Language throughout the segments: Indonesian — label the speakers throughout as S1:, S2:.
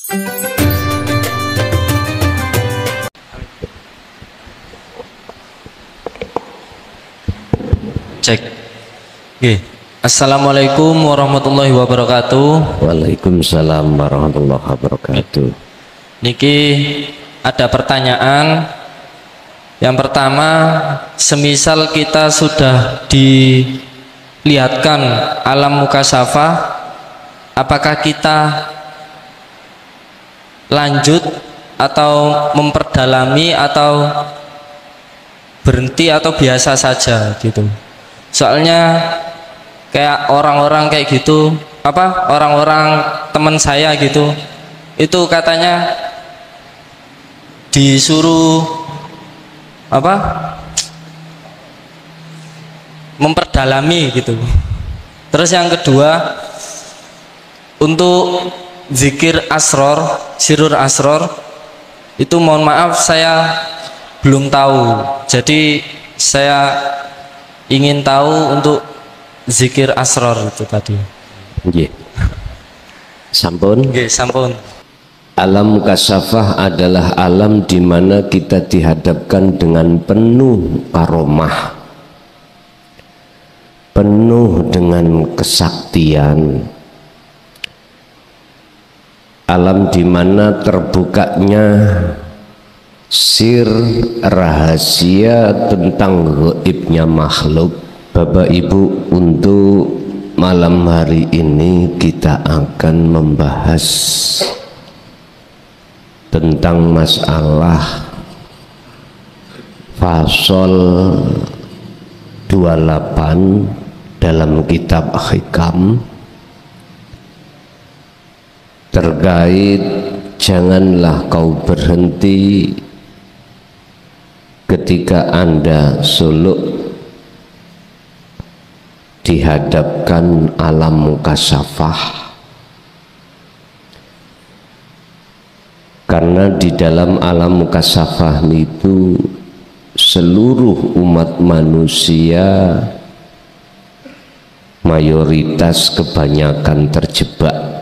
S1: Cek. Oke. Assalamualaikum warahmatullahi wabarakatuh.
S2: Waalaikumsalam warahmatullahi wabarakatuh.
S1: Niki ada pertanyaan. Yang pertama, semisal kita sudah dilihatkan alam mukasyafah, apakah kita lanjut atau memperdalami atau berhenti atau biasa saja gitu? Soalnya kayak orang-orang kayak gitu, orang-orang teman saya gitu, itu katanya disuruh memperdalami gitu. Terus yang kedua, untuk zikir asror, sirur asror, itu mohon maaf saya belum tahu. Jadi saya ingin tahu untuk zikir asror itu tadi.
S2: Nggih. Sampun?
S1: Nggih, sampun.
S2: Alam mukasyafah adalah alam di mana kita dihadapkan dengan penuh karomah, penuh dengan kesaktian. Alam di mana terbukanya sir rahasia tentang gaibnya makhluk. Bapak Ibu, untuk malam hari ini kita akan membahas tentang masalah fasol 28 dalam kitab Hikam terkait janganlah kau berhenti ketika Anda suluk dihadapkan alam mukasyafah, karena di dalam alam mukasyafah itu seluruh umat manusia mayoritas kebanyakan terjebak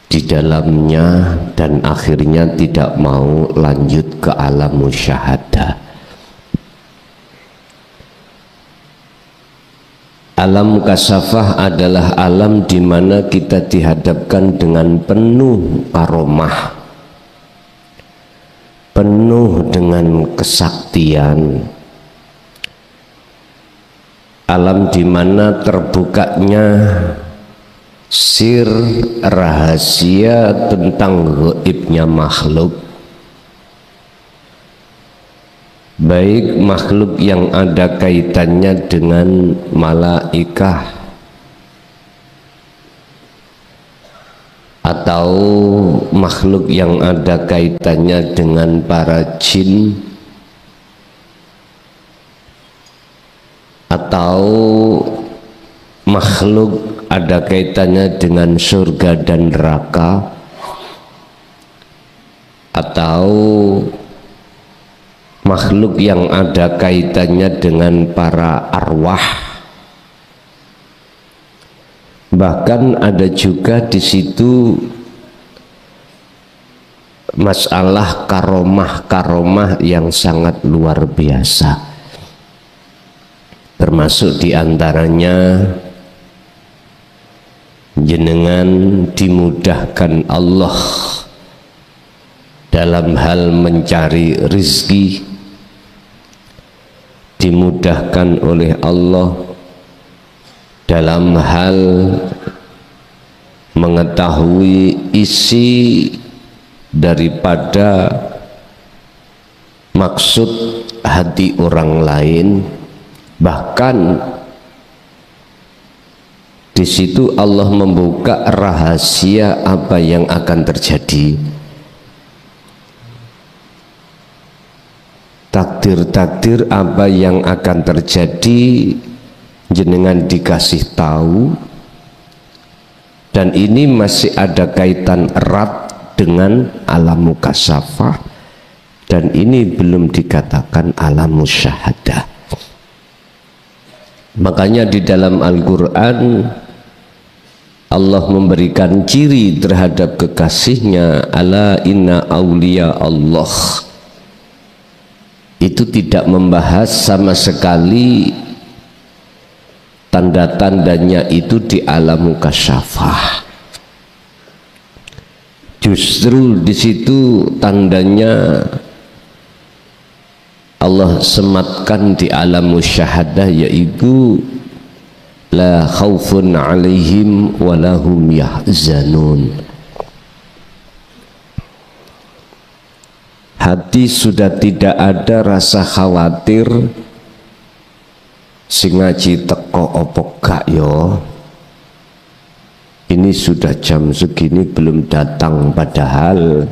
S2: di dalamnya dan akhirnya tidak mau lanjut ke alam musyahadah. Alam mukasyafah adalah alam di mana kita dihadapkan dengan penuh karomah, penuh dengan kesaktian. Alam di mana terbukanya sir rahasia tentang gaibnya makhluk, baik makhluk yang ada kaitannya dengan malaikah atau makhluk yang ada kaitannya dengan para jin atau makhluk ada kaitannya dengan surga dan neraka atau makhluk yang ada kaitannya dengan para arwah. Bahkan ada juga di situ masalah karomah yang sangat luar biasa, termasuk diantaranya jenengan dimudahkan Allah dalam hal mencari rizki, dimudahkan oleh Allah dalam hal mengetahui isi daripada maksud hati orang lain. Bahkan di situ Allah membuka rahasia apa yang akan terjadi, takdir-takdir apa yang akan terjadi jenengan dikasih tahu, dan ini masih ada kaitan erat dengan alam mukasyafah, dan ini belum dikatakan alam musyahadah. Makanya di dalam Al-Quran Allah memberikan ciri terhadap kekasihnya, ala inna auliya Allah. Itu tidak membahas sama sekali tanda-tandanya itu di alam mukasyafah. Justru di situ tandanya Allah sematkan di alam musyahadah, yaitu la khaufun alaihim walahum yahzanun. Hati sudah tidak ada rasa khawatir sing ngaji teko opo gak yo, ini sudah jam segini belum datang, padahal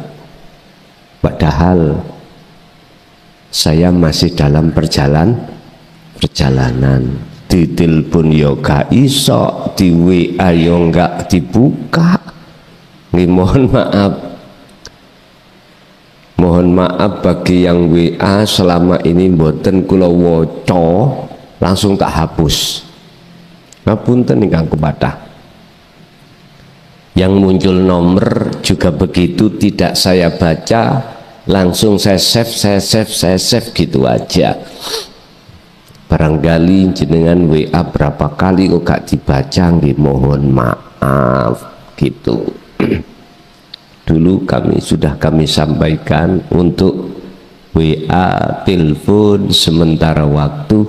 S2: saya masih dalam perjalanan. Ditelepon yo gak iso, di WA yo gak dibuka. Nih, mohon maaf bagi yang WA selama ini mboten kula waca, langsung tak hapus. Ngapunten ingkang kepada. Yang muncul nomor juga begitu, tidak saya baca, langsung saya save gitu aja. Barangkali jenengan WA berapa kali kok gak dibaca, nggih mohon maaf gitu. Dulu sudah kami sampaikan untuk WA, telepon sementara waktu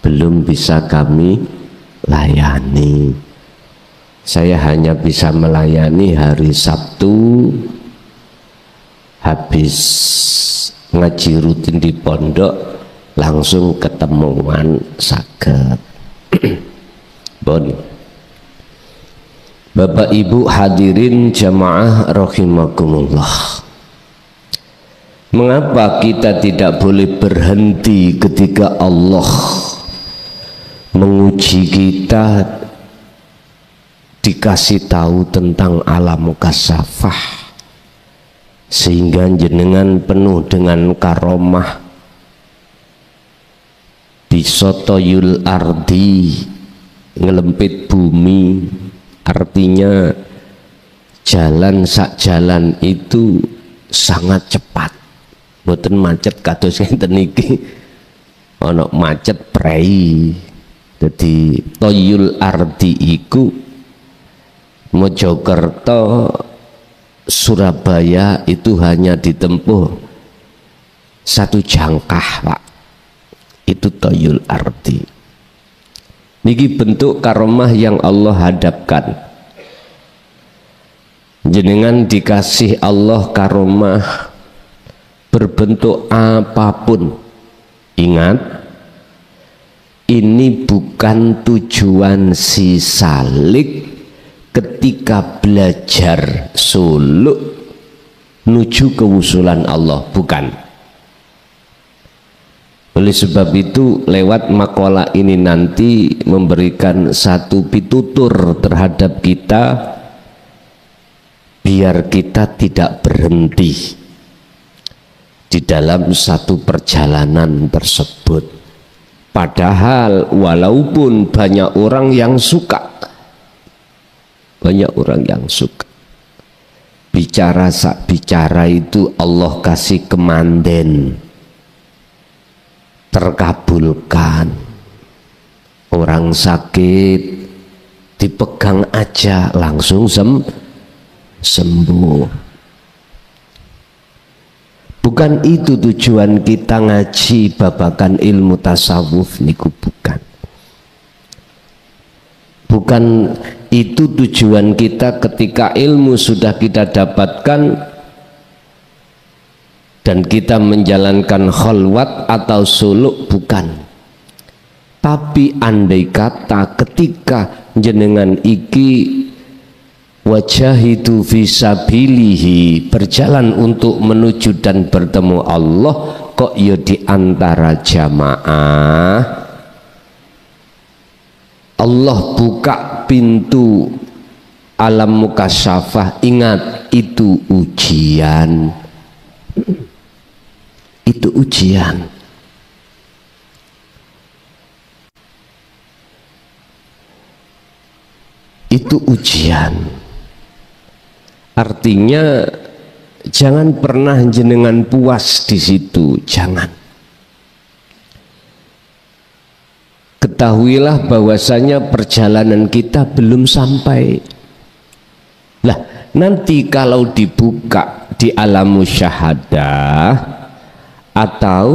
S2: belum bisa kami layani. Saya hanya bisa melayani hari Sabtu habis ngaji rutin di pondok, langsung ketemuan saged. Bon. Bapak Ibu hadirin jamaah rahimakumullah. Mengapa kita tidak boleh berhenti ketika Allah menguji kita, dikasih tahu tentang alam mukasyafah, sehingga jenengan penuh dengan karomah, bisotoyul ardi, ngelempit bumi. Artinya jalan sak jalan itu sangat cepat, mboten macet kados ngenten niki, ana macet prei. Jadi toyul ardi iku Mojokerto Surabaya itu hanya ditempuh 1 jangkah, Pak. Itu toyul ardi. Niki bentuk karomah yang Allah hadapkan. Jenengan dikasih Allah karomah berbentuk apapun. Ingat, ini bukan tujuan si salik ketika belajar suluk menuju kewusulan Allah, bukan. Oleh sebab itu lewat makalah ini nanti memberikan satu pitutur terhadap kita, biar kita tidak berhenti di dalam satu perjalanan tersebut. Padahal walaupun banyak orang yang suka, bicara sak bicara itu Allah kasih kemanden, terkabulkan. Orang sakit dipegang aja langsung sembuh. Bukan itu tujuan kita ngaji babakan ilmu tasawuf niku, bukan itu tujuan kita ketika ilmu sudah kita dapatkan dan kita menjalankan khalwat atau suluk, bukan. Tapi andai kata ketika jenengan iki wajahidu fisabilihi, berjalan untuk menuju dan bertemu Allah, kok ya di antara jamaah Allah buka pintu alam mukasyafah, ingat itu ujian. Itu ujian. itu ujian. Artinya jangan pernah jenengan puas di situ, jangan. Ketahuilah bahwasanya perjalanan kita belum sampai. Lah, nanti kalau dibuka di alam musyahadah atau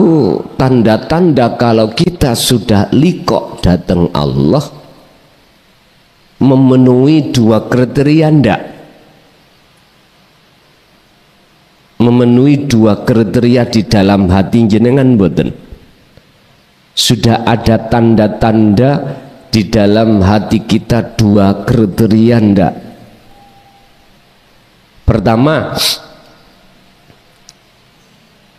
S2: tanda-tanda kalau kita sudah liqo datang Allah, memenuhi dua kriteria ndak? Memenuhi dua kriteria di dalam hati jenengan boten? Sudah ada tanda-tanda di dalam hati kita dua kriteria ndak? Pertama,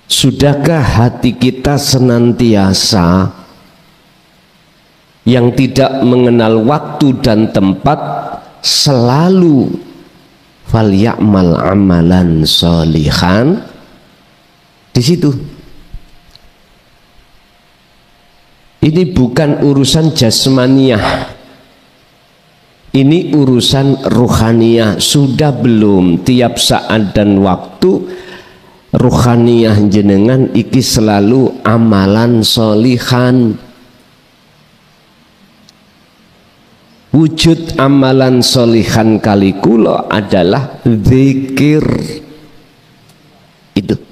S2: sudahkah hati kita senantiasa yang tidak mengenal waktu dan tempat selalu fal ya'mal amalan sholihan? Di situ. Ini bukan urusan jasmaniyah, ini urusan ruhaniyah. Sudah belum tiap saat dan waktu ruhaniyah jenengan iki selalu amalan sholihan? Wujud amalan sholihan kali kula adalah zikir. Itu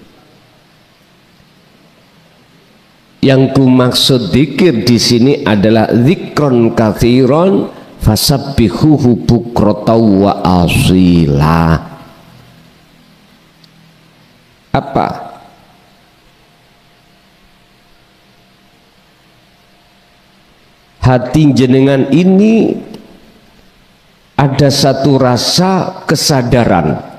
S2: yang ku maksud zikir di sini adalah zikron katsiron fasabbihuhu bukratan wa asila. Apa? Hati jenengan ini ada satu rasa kesadaran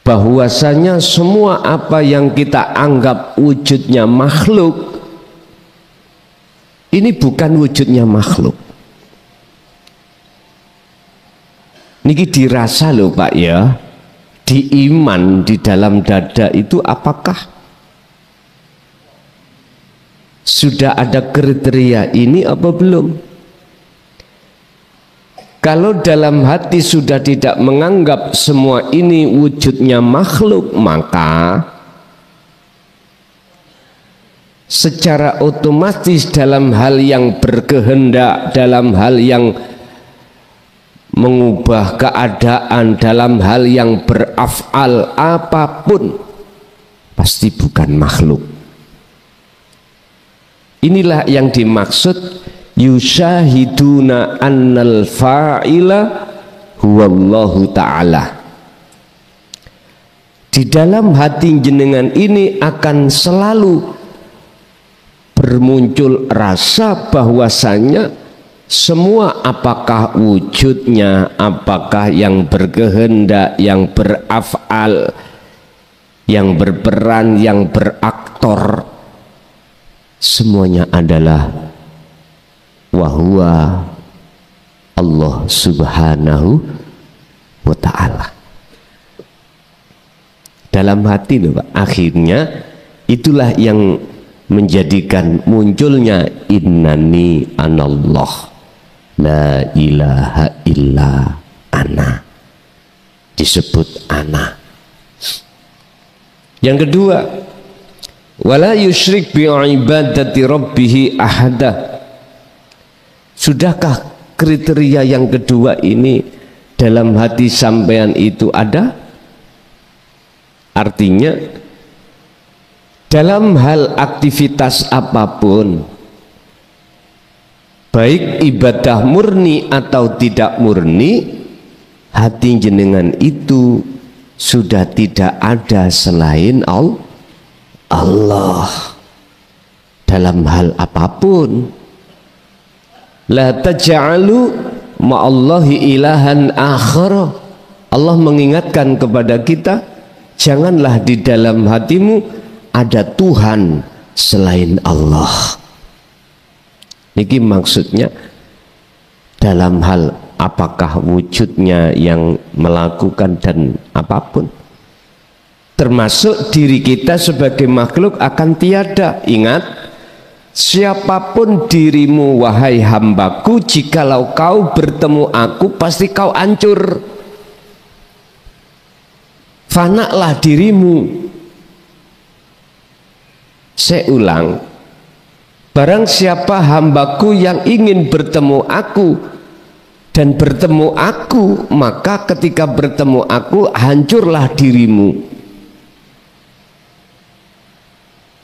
S2: bahwasanya semua apa yang kita anggap wujudnya makhluk ini bukan wujudnya makhluk. Niki dirasa loh Pak ya, di iman di dalam dada itu apakah sudah ada kriteria ini apa belum? Kalau dalam hati sudah tidak menganggap semua ini wujudnya makhluk, maka secara otomatis dalam hal yang berkehendak, dalam hal yang mengubah keadaan, dalam hal yang beraf'al apapun, pasti bukan makhluk. Inilah yang dimaksud yusyahiduna annal fa'ila huwallahu ta'ala. Di dalam hati jenengan ini akan selalu bermuncul rasa bahwasanya semua apakah wujudnya, apakah yang berkehendak, yang beraf'al, yang berperan, yang beraktor, semuanya adalah wahwa Allah subhanahu wa ta'ala. Dalam hati loh Pak. Akhirnya itulah yang menjadikan munculnya innani anallah la ilaha illa ana, disebut ana. Yang kedua, wala yusyrik bi ibadati rabbih ahada. Sudahkah kriteria yang kedua ini dalam hati sampean itu ada? Artinya dalam hal aktivitas apapun, baik ibadah murni atau tidak murni, hati jenengan itu sudah tidak ada selain Allah dalam hal apapun. La taj'alu ma'allahi ilahan akhar. Allah mengingatkan kepada kita, janganlah di dalam hatimu ada Tuhan selain Allah. Ini maksudnya dalam hal apakah wujudnya yang melakukan dan apapun, termasuk diri kita sebagai makhluk akan tiada. Ingat, siapapun dirimu wahai hambaku, jikalau kau bertemu aku pasti kau hancur, fanaklah dirimu. Saya ulang, barang siapa hambaku yang ingin bertemu aku dan bertemu aku, maka ketika bertemu aku hancurlah dirimu.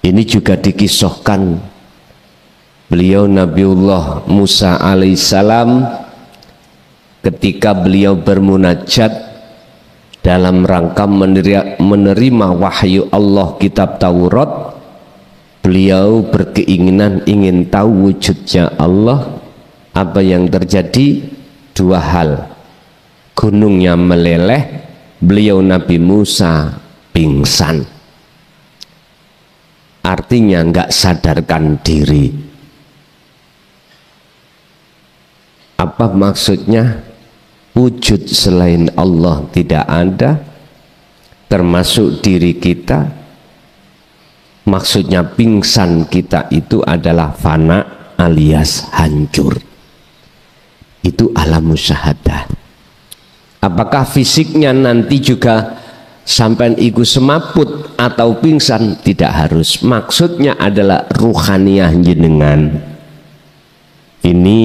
S2: Ini juga dikisahkan beliau Nabiullah Musa alaihissalam ketika beliau bermunajat dalam rangka menerima wahyu Allah kitab Taurat. Beliau berkeinginan ingin tahu wujudnya Allah. Apa yang terjadi? Dua hal, gunungnya meleleh, beliau Nabi Musa pingsan, artinya nggak sadarkan diri. Apa maksudnya? Wujud selain Allah tidak ada, termasuk diri kita. Maksudnya pingsan kita itu adalah fana alias hancur. Itu alam musyahadah. Apakah fisiknya nanti juga sampai ikut semaput atau pingsan? Tidak harus. Maksudnya adalah ruhaniyah jenengan ini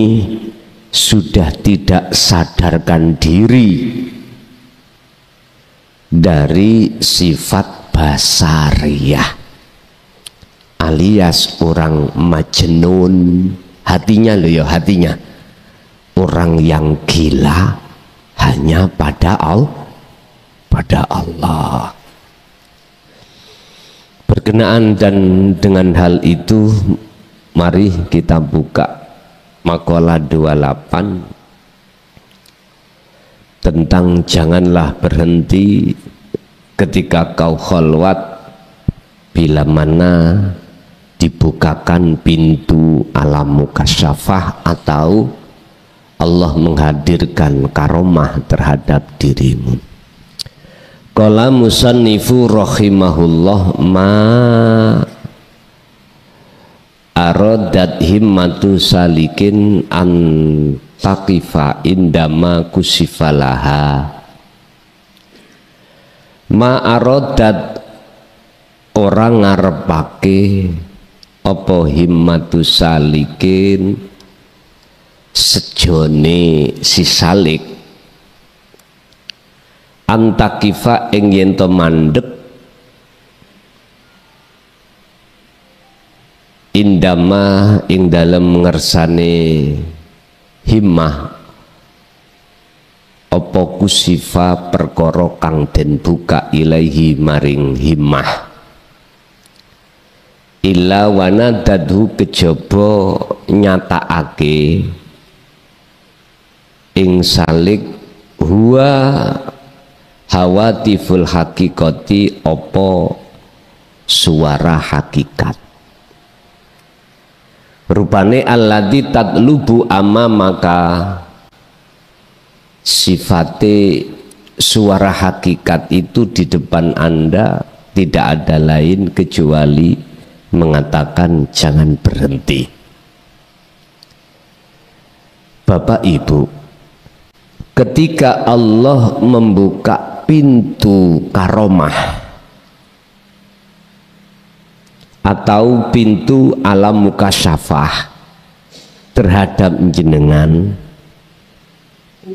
S2: sudah tidak sadarkan diri dari sifat basariyah alias orang majnun, hatinya loh ya, hatinya orang yang gila hanya pada Allah. Berkenaan dan dengan hal itu, mari kita buka makalah 28 tentang janganlah berhenti ketika kau khalwat bila mana dibukakan pintu alam mukasyafah atau Allah menghadirkan karomah terhadap dirimu. Qala musannifu rahimahullah ma aradat himmatu salikin an taqifa indama kusifalaha. Ma aradat orang ngarepake apa himmatu salikin sejone si salik antakifa ing yen to mandhep indama ing dalem ngersane himmah apa kusifa perkara kang den buka ilaihi maring himmah illa wana dadhu kejaba nyatakake ing salik huwa hawatiful hakikati opo suara hakikat rupane alladzi tatlubu maka sifate suara hakikat itu di depan Anda tidak ada lain kecuali mengatakan jangan berhenti. Bapak Ibu, ketika Allah membuka pintu karomah atau pintu alam mukasyafah terhadap jenengan,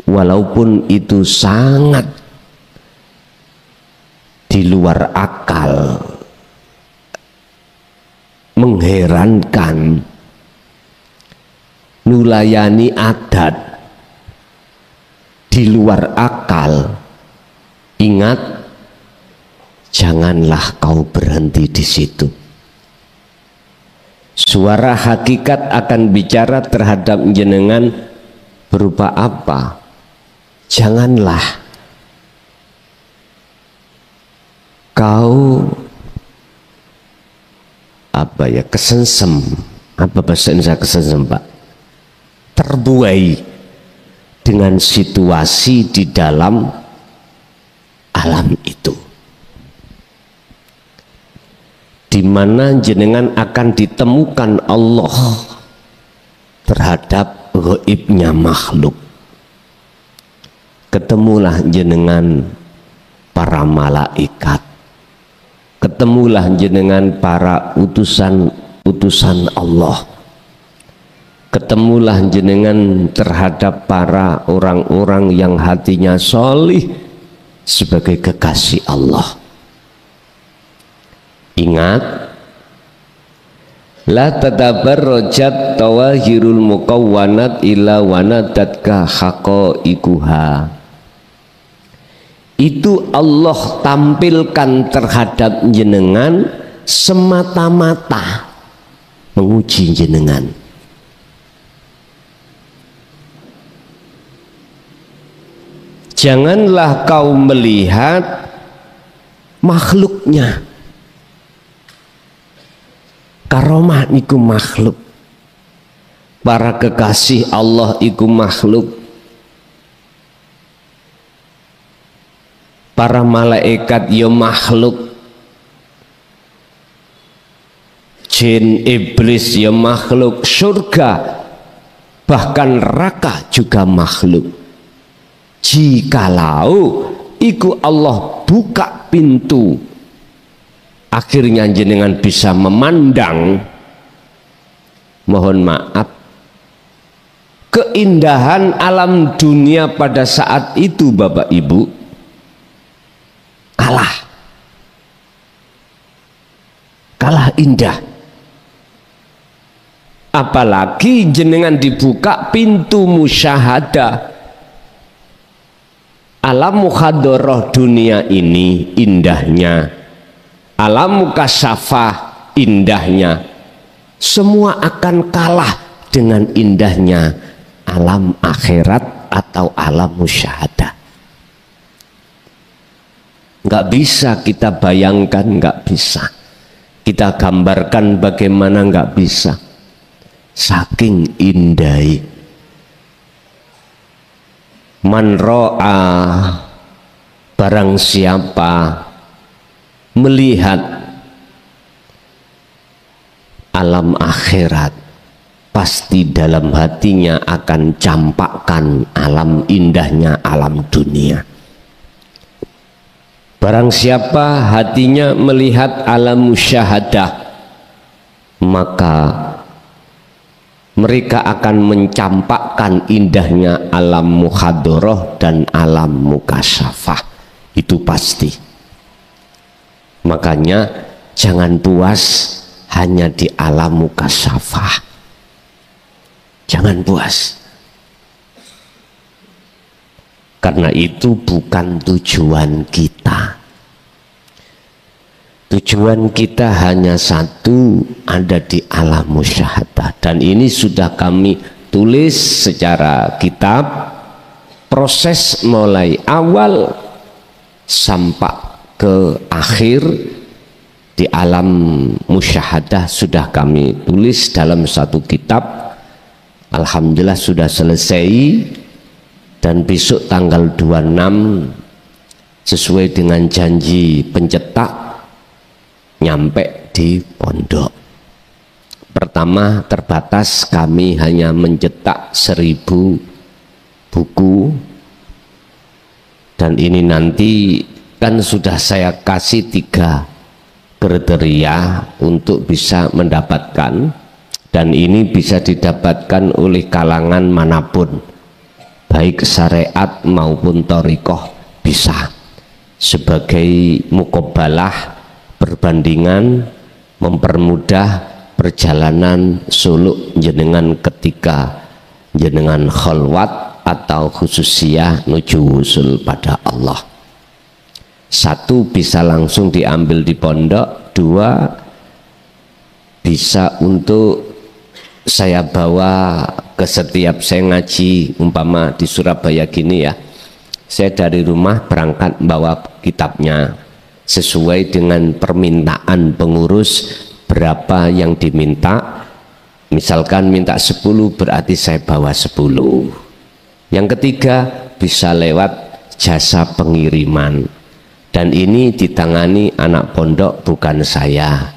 S2: walaupun itu sangat di luar akal, mengherankan, nulayani adat, di luar akal, ingat, janganlah kau berhenti di situ. Suara hakikat akan bicara terhadap jenengan berupa apa? Janganlah kau kesensem, apa bahasa Indonesia kesensem, Pak? Terbuai dengan situasi di dalam alam itu. Di di mana jenengan akan ditemukan Allah terhadap gaibnya makhluk. Ketemulah jenengan para malaikat, ketemulah jenengan para utusan Allah, ketemulah jenengan terhadap para orang-orang yang hatinya solih sebagai kekasih Allah. Ingat, la tatabarrajat tawahirul muqawwanat illa wanadatka haqaiquha. Itu Allah tampilkan terhadap jenengan semata-mata menguji jenengan. Janganlah kau melihat makhluknya. Karomah iku makhluk, para kekasih Allah iku makhluk, para malaikat ya makhluk, jin iblis ya makhluk, surga bahkan neraka juga makhluk. Jikalau iku Allah buka pintu, akhirnya jenengan bisa memandang, mohon maaf, keindahan alam dunia pada saat itu Bapak Ibu kalah indah. Apalagi jenengan dibuka pintu musyahadah, alam mukhadharah dunia ini indahnya, alam mukasyafah indahnya, semua akan kalah dengan indahnya alam akhirat atau alam musyahadah. Nggak bisa kita bayangkan, nggak bisa kita gambarkan bagaimana, nggak bisa, saking indahnya. Man ro'a, barang siapa melihat alam akhirat, pasti dalam hatinya akan campakkan alam indahnya alam dunia. Barang siapa hatinya melihat alam musyahadah, maka mereka akan mencampakkan indahnya alam muhadharah dan alam mukasyafah. Itu pasti. Makanya jangan puas hanya di alam mukasyafah, jangan puas, karena itu bukan tujuan kita. Tujuan kita hanya satu, ada di alam musyahadah, dan ini sudah kami tulis secara kitab. Proses mulai awal sampai ke akhir di alam musyahadah sudah kami tulis dalam satu kitab. Alhamdulillah sudah selesai, dan besok tanggal 26 sesuai dengan janji pencetak nyampe di pondok. Pertama terbatas, kami hanya mencetak 1000 buku, dan ini nanti kan sudah saya kasih 3 kriteria untuk bisa mendapatkan, dan ini bisa didapatkan oleh kalangan manapun, baik syariat maupun thariqah bisa, sebagai muqabbalah, perbandingan, mempermudah perjalanan suluk jenengan ketika jenengan khalwat atau khususiyah nuju usul pada Allah. 1 bisa langsung diambil di pondok, 2 bisa untuk saya bawa ke setiap saya ngaji, umpama di Surabaya gini ya, saya dari rumah berangkat bawa kitabnya sesuai dengan permintaan pengurus berapa yang diminta. Misalkan minta 10, berarti saya bawa 10. Yang ketiga bisa lewat jasa pengiriman, dan ini ditangani anak pondok bukan saya,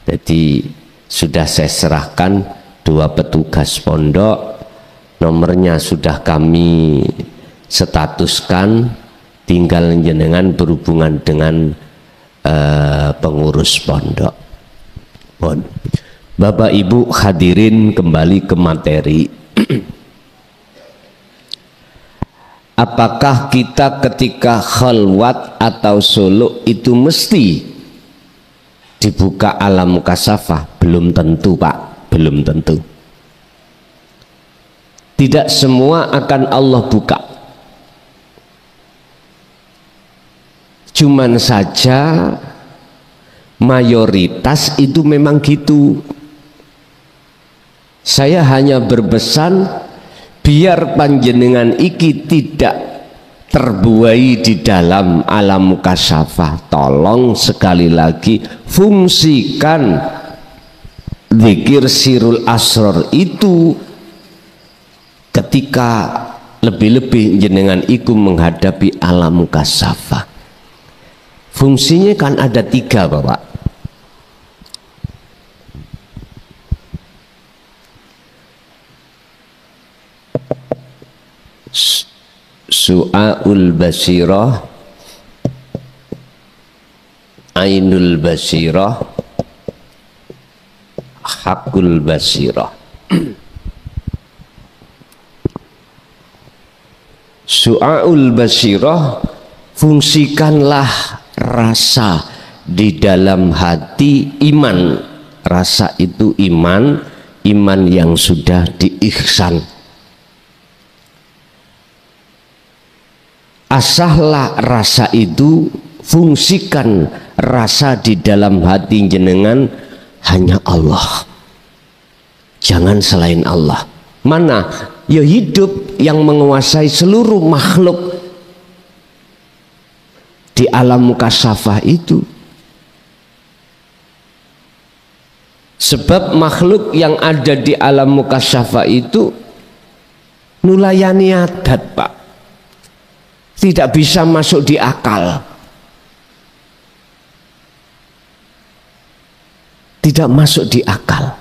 S2: Jadi sudah saya serahkan 2 petugas pondok, nomornya sudah kami statuskan, tinggal jenengan berhubungan dengan pengurus pondok. Bapak Ibu hadirin, kembali ke materi. Apakah kita ketika khalwat atau suluk itu mesti dibuka alam mukasyafah? Belum tentu Pak, belum tentu. Tidak semua akan Allah buka. Cuman saja mayoritas itu memang gitu. Saya hanya berpesan biar panjenengan iki tidak terbuai di dalam alam mukasyafah. Tolong sekali lagi fungsikan zikir sirul asror itu ketika lebih-lebih jenengan iku menghadapi alam mukasyafah. Fungsinya kan ada 3 Bapak. Su'aul basirah, ainul basirah, hakul basirah. Su'aul basirah, fungsikanlah rasa di dalam hati iman. Rasa itu iman, iman yang sudah diihsan. Asahlah rasa itu, fungsikan rasa di dalam hati jenengan hanya Allah, jangan selain Allah. Mana? Ya hidup yang menguasai seluruh makhluk di alam mukasyafah itu. Sebab makhluk yang ada di alam mukasyafah itu nulayani adat Pak, tidak bisa masuk di akal, tidak masuk di akal.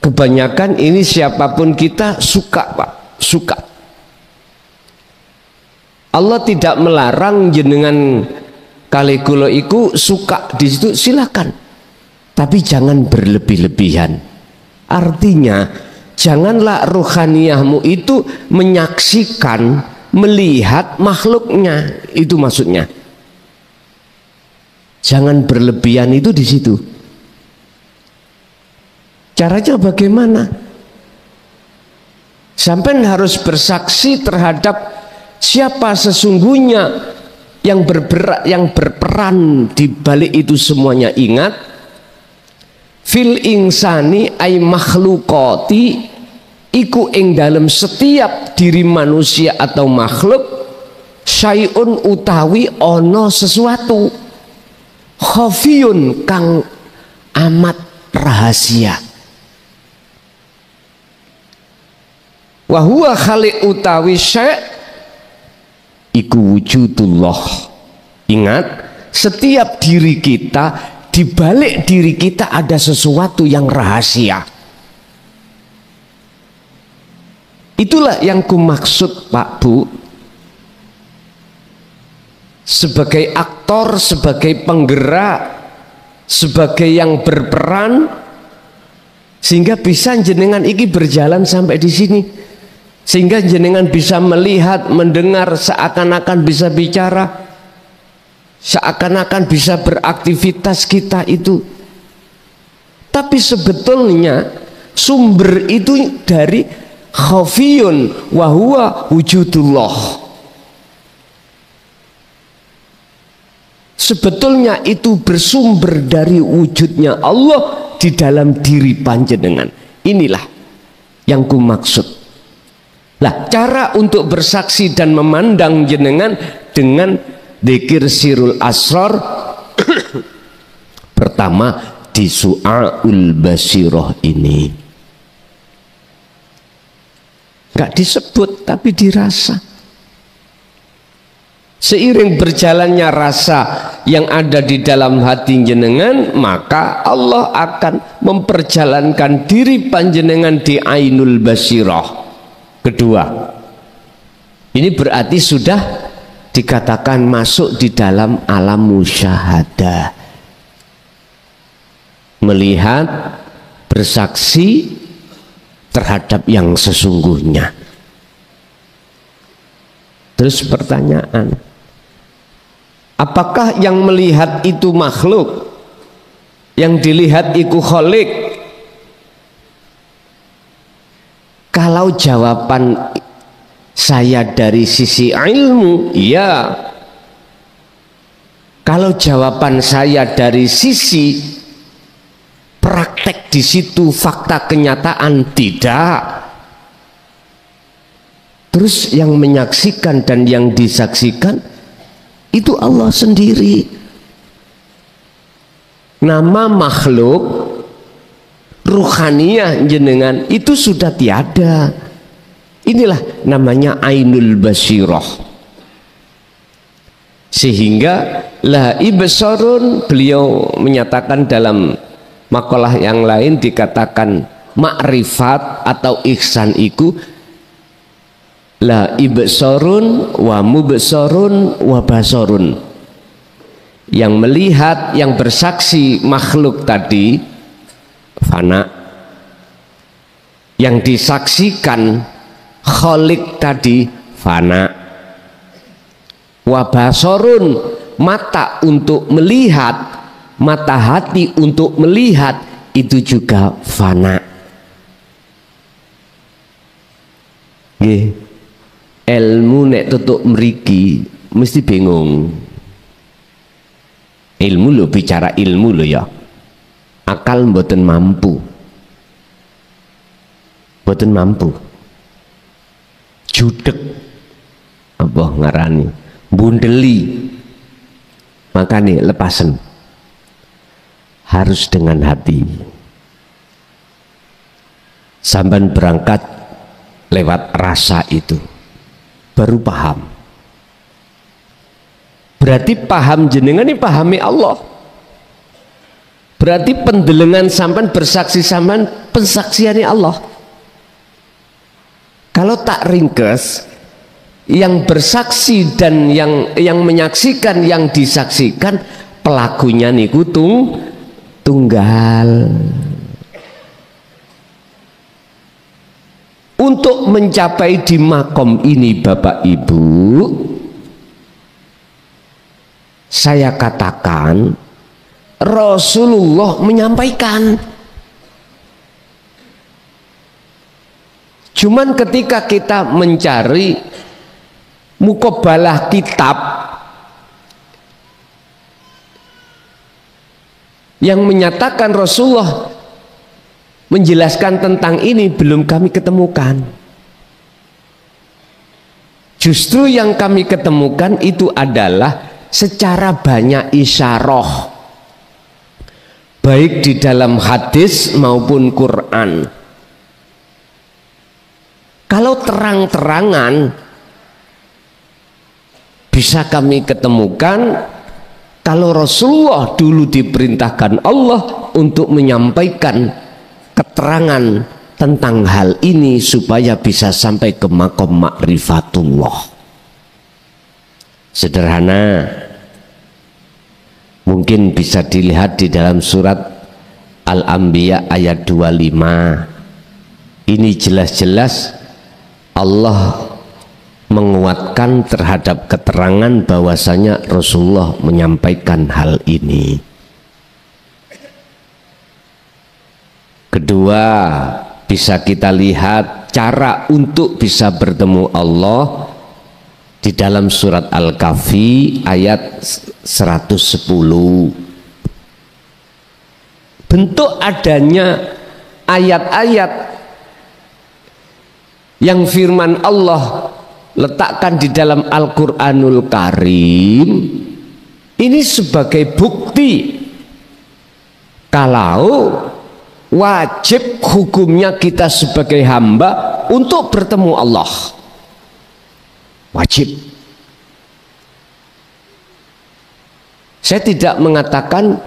S2: Kebanyakan ini siapapun kita suka Pak, suka. Allah tidak melarang jenengan kali kula iku suka di situ, silakan, tapi jangan berlebih-lebihan. Artinya janganlah rohaniyahmu itu menyaksikan, melihat makhluknya, itu maksudnya. Jangan berlebihan itu di situ. Caranya bagaimana? Sampai harus bersaksi terhadap siapa sesungguhnya yang bergerak, yang berperan di balik itu semuanya. Ingat, fil insani ay makhlukoti, iku ing dalam setiap diri manusia atau makhluk, syai'un utawi ono sesuatu, khafiyun kang amat rahasia. Wahuwa khaliq utawi syai' iku wujudullah. Ingat, setiap diri kita, di balik diri kita ada sesuatu yang rahasia. Itulah yang kumaksud Pak Bu, sebagai aktor, sebagai penggerak, sebagai yang berperan, sehingga bisa jenengan iki berjalan sampai di sini, sehingga jenengan bisa melihat, mendengar, seakan-akan bisa bicara, seakan-akan bisa beraktivitas kita itu. Tapi sebetulnya sumber itu dari khafiyun wa huwa wujudullah. Sebetulnya itu bersumber dari wujudnya Allah di dalam diri panjenengan. Inilah yang kumaksud. Lah, cara untuk bersaksi dan memandang jenengan dengan dzikir sirul asrar pertama di su'aul basirah ini. Gak disebut tapi dirasa. Seiring berjalannya rasa yang ada di dalam hati jenengan, maka Allah akan memperjalankan diri panjenengan di ainul basirah. Kedua, ini berarti sudah dikatakan masuk di dalam alam musyahadah, melihat, bersaksi terhadap yang sesungguhnya. Terus pertanyaan, apakah yang melihat itu makhluk, yang dilihat itu khalik? Kalau jawaban saya dari sisi ilmu, ya. Kalau jawaban saya dari sisi praktek di situ, fakta kenyataan, tidak. Terus yang menyaksikan dan yang disaksikan itu Allah sendiri. Nama makhluk ruhaniyah jenengan itu sudah tiada. Inilah namanya ainul basirah. Sehingga la ibsarun, beliau menyatakan dalam makalah yang lain, dikatakan makrifat atau ihsan iku la ibsarun wa mubsarun wa basarun. Yang melihat, yang bersaksi makhluk tadi fana, yang disaksikan khalik tadi fana, wa basarun, mata untuk melihat, mata hati untuk melihat itu juga fana. Nggih. Ilmu nek tutuk mriki mesti bingung. Ilmu lo, bicara ilmu lo ya, akal mboten mampu, mboten mampu. Judek apa ngarani, bundeli, makanya lepasen harus dengan hati. Sampai berangkat lewat rasa itu baru paham. Berarti paham jenengan ini pahami Allah. Berarti pendelengan sampan bersaksi sampan pensaksiannya Allah. Kalau tak ringkes, yang bersaksi dan yang menyaksikan, yang disaksikan, pelakunya niku tunggal. Untuk mencapai di makom ini Bapak Ibu, saya katakan Rasulullah menyampaikan. Cuman ketika kita mencari mukobalah kitab yang menyatakan Rasulullah menjelaskan tentang ini, belum kami ketemukan. Justru yang kami ketemukan itu adalah secara banyak isyarah, baik di dalam hadis maupun Quran. Kalau terang-terangan bisa kami ketemukan kalau Rasulullah dulu diperintahkan Allah untuk menyampaikan keterangan tentang hal ini supaya bisa sampai ke makom ma'rifatullah. Sederhana, mungkin bisa dilihat di dalam surat Al-Anbiya ayat 25. Ini jelas-jelas Allah menguatkan terhadap keterangan bahwasanya Rasulullah menyampaikan hal ini. Kedua, bisa kita lihat cara untuk bisa bertemu Allah di dalam surat Al-Kahfi ayat 110. Bentuk adanya ayat-ayat yang firman Allah letakkan di dalam Al-Quranul Karim ini sebagai bukti kalau wajib hukumnya kita sebagai hamba untuk bertemu Allah. Wajib. Saya tidak mengatakan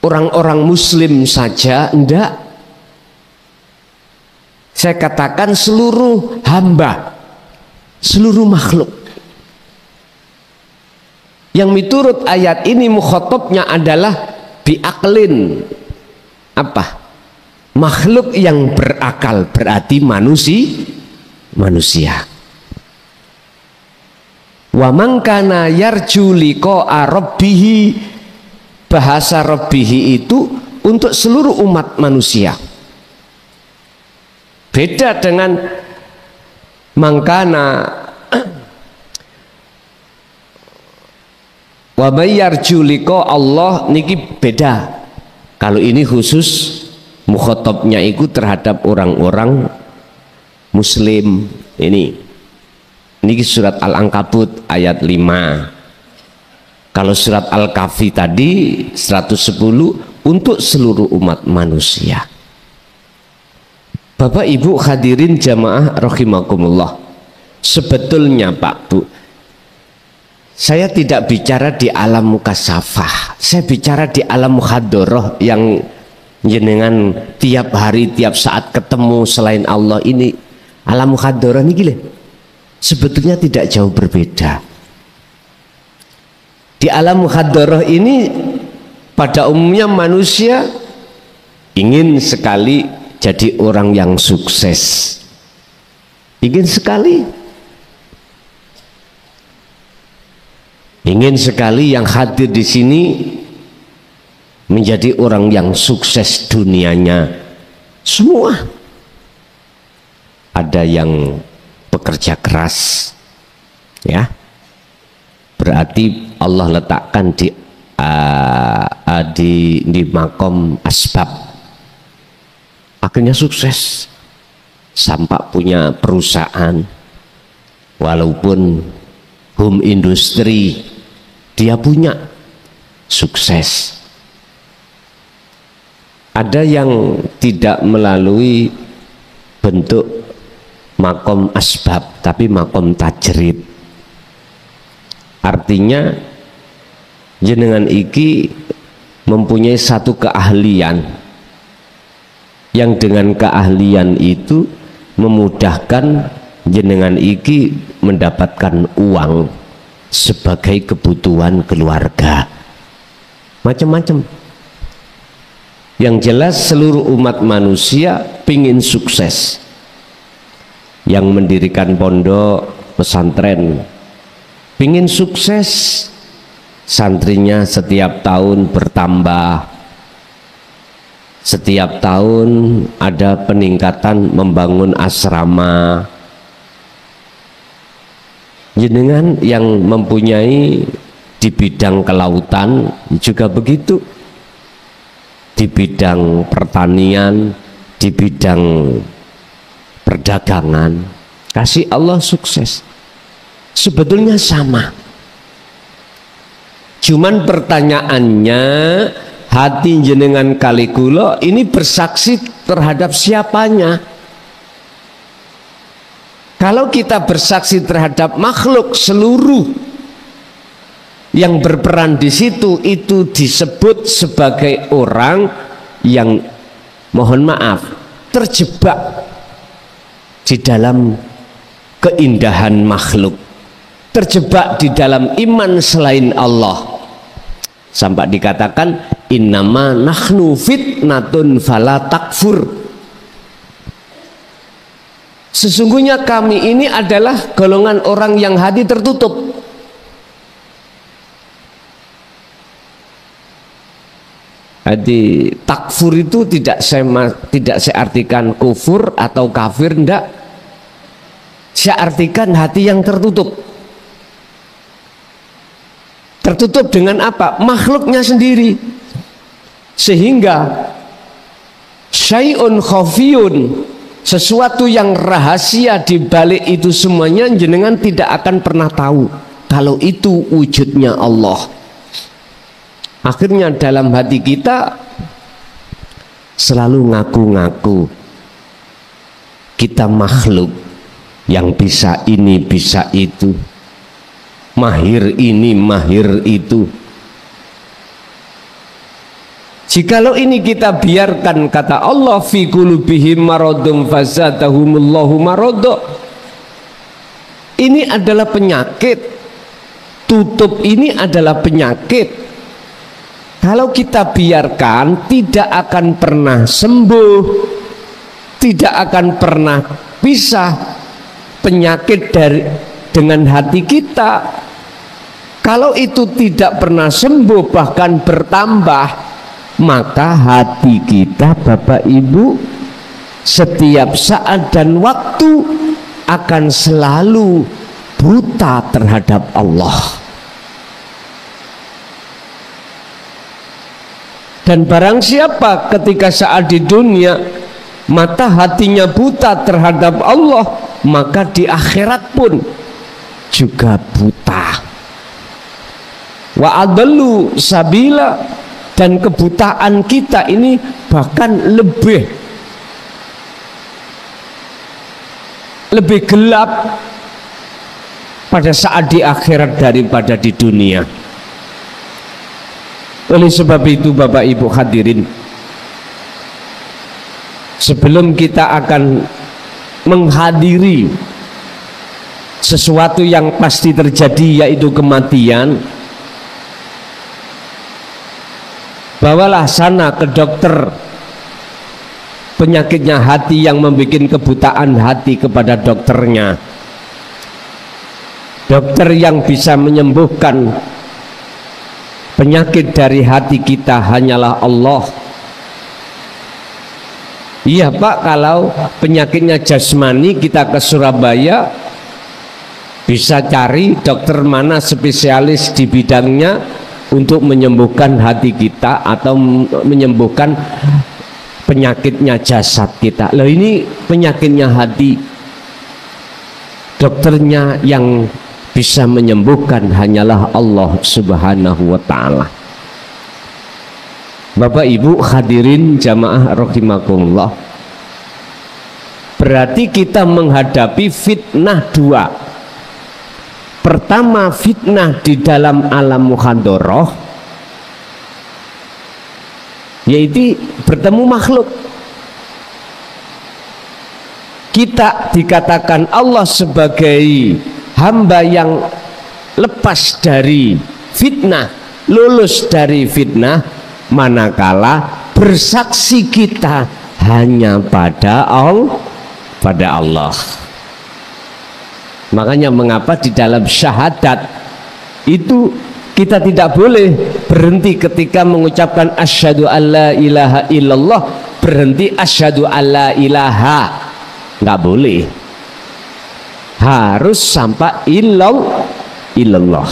S2: orang-orang muslim saja, enggak. Saya katakan seluruh hamba, seluruh makhluk. Yang miturut ayat ini mukhatabnya adalah biaklin. Apa? Makhluk yang berakal, berarti manusia. Wa man kana yarju liqa'a rabbih, bahasa rabbih itu untuk seluruh umat manusia. Beda dengan mangkana wa may yarju liqa Allah, niki beda. Kalau ini khusus mukhatabnya itu terhadap orang-orang muslim. Ini surat Al-Ankabut ayat 5. Kalau surat Al-Kahfi tadi 110 untuk seluruh umat manusia. Bapak Ibu hadirin jamaah rahimakumullah, sebetulnya Pak Bu, saya tidak bicara di alam mukasyafah, saya bicara di alam muhadharah yang jenengan tiap hari tiap saat ketemu selain Allah. Ini alam muhadharah ini gila, sebetulnya tidak jauh berbeda. Di alam muhadharah ini pada umumnya manusia ingin sekali jadi orang yang sukses, ingin sekali yang hadir di sini menjadi orang yang sukses dunianya semua. Ada yang bekerja keras, ya, berarti Allah letakkan di makom asbab, akhirnya sukses sampai punya perusahaan, walaupun home industry dia punya, sukses. Ada yang tidak melalui bentuk makom asbab tapi makom tajrid, artinya jenengan iki mempunyai satu keahlian yang dengan keahlian itu memudahkan jenengan iki mendapatkan uang sebagai kebutuhan keluarga, macam-macam. Yang jelas seluruh umat manusia pingin sukses. Yang mendirikan pondok pesantren pingin sukses, santrinya setiap tahun bertambah, setiap tahun ada peningkatan membangun asrama. Jenengan yang mempunyai di bidang kelautan juga begitu, di bidang pertanian, di bidang perdagangan, kasih Allah sukses. Sebetulnya sama, cuman pertanyaannya hati jenengan kali kula ini bersaksi terhadap siapanya. Kalau kita bersaksi terhadap makhluk seluruh yang berperan di situ, itu disebut sebagai orang yang, mohon maaf, terjebak di dalam keindahan makhluk, terjebak di dalam iman selain Allah, sampai dikatakan innama nahnu fitnatun fala takfur. Sesungguhnya kami ini adalah golongan orang yang hati tertutup. Jadi takfur itu tidak saya artikan kufur atau kafir, enggak. Saya artikan hati yang tertutup. Tertutup dengan apa? Makhluknya sendiri. Sehingga syai'un khafiyun, sesuatu yang rahasia di balik itu semuanya jenengan tidak akan pernah tahu kalau itu wujudnya Allah. Akhirnya dalam hati kita selalu ngaku-ngaku kita makhluk yang bisa ini bisa itu, mahir ini mahir itu, Jikalau ini kita biarkan, kata Allah, fi qulubihim maradun fazadahumullahu marada. Ini adalah penyakit. Tutup ini adalah penyakit. Kalau kita biarkan, tidak akan pernah sembuh, tidak akan pernah pisah penyakit dengan hati kita. Kalau itu tidak pernah sembuh, bahkan bertambah, maka hati kita, Bapak Ibu, setiap saat dan waktu akan selalu buta terhadap Allah. Dan barang siapa ketika saat di dunia mata hatinya buta terhadap Allah, maka di akhirat pun juga buta. Wa adallu sabila, dan kebutaan kita ini bahkan lebih gelap pada saat di akhirat daripada di dunia. Oleh sebab itu, Bapak Ibu hadirin, sebelum kita akan menghadiri sesuatu yang pasti terjadi, yaitu kematian, bawalah sana ke dokter penyakitnya hati yang membuat kebutaan hati kepada dokternya. Dokter yang bisa menyembuhkan penyakit dari hati kita hanyalah Allah. Iya Pak, kalau penyakitnya jasmani kita ke Surabaya, bisa cari dokter mana spesialis di bidangnya untuk menyembuhkan hati kita atau menyembuhkan penyakitnya jasad kita. Loh, ini penyakitnya hati, dokternya yang bisa menyembuhkan hanyalah Allah Subhanahu wa ta'ala. Bapak Ibu hadirin jamaah rahimakumullah, berarti kita menghadapi fitnah dua. Pertama, fitnah di dalam alam muhadharah, yaitu bertemu makhluk. Kita dikatakan Allah sebagai hamba yang lepas dari fitnah, lulus dari fitnah, manakala bersaksi kita hanya pada Allah. Makanya mengapa di dalam syahadat itu kita tidak boleh berhenti ketika mengucapkan asyhadu alla ilaha illallah, berhenti asyhadu alla ilaha, nggak boleh, harus sampai illallah.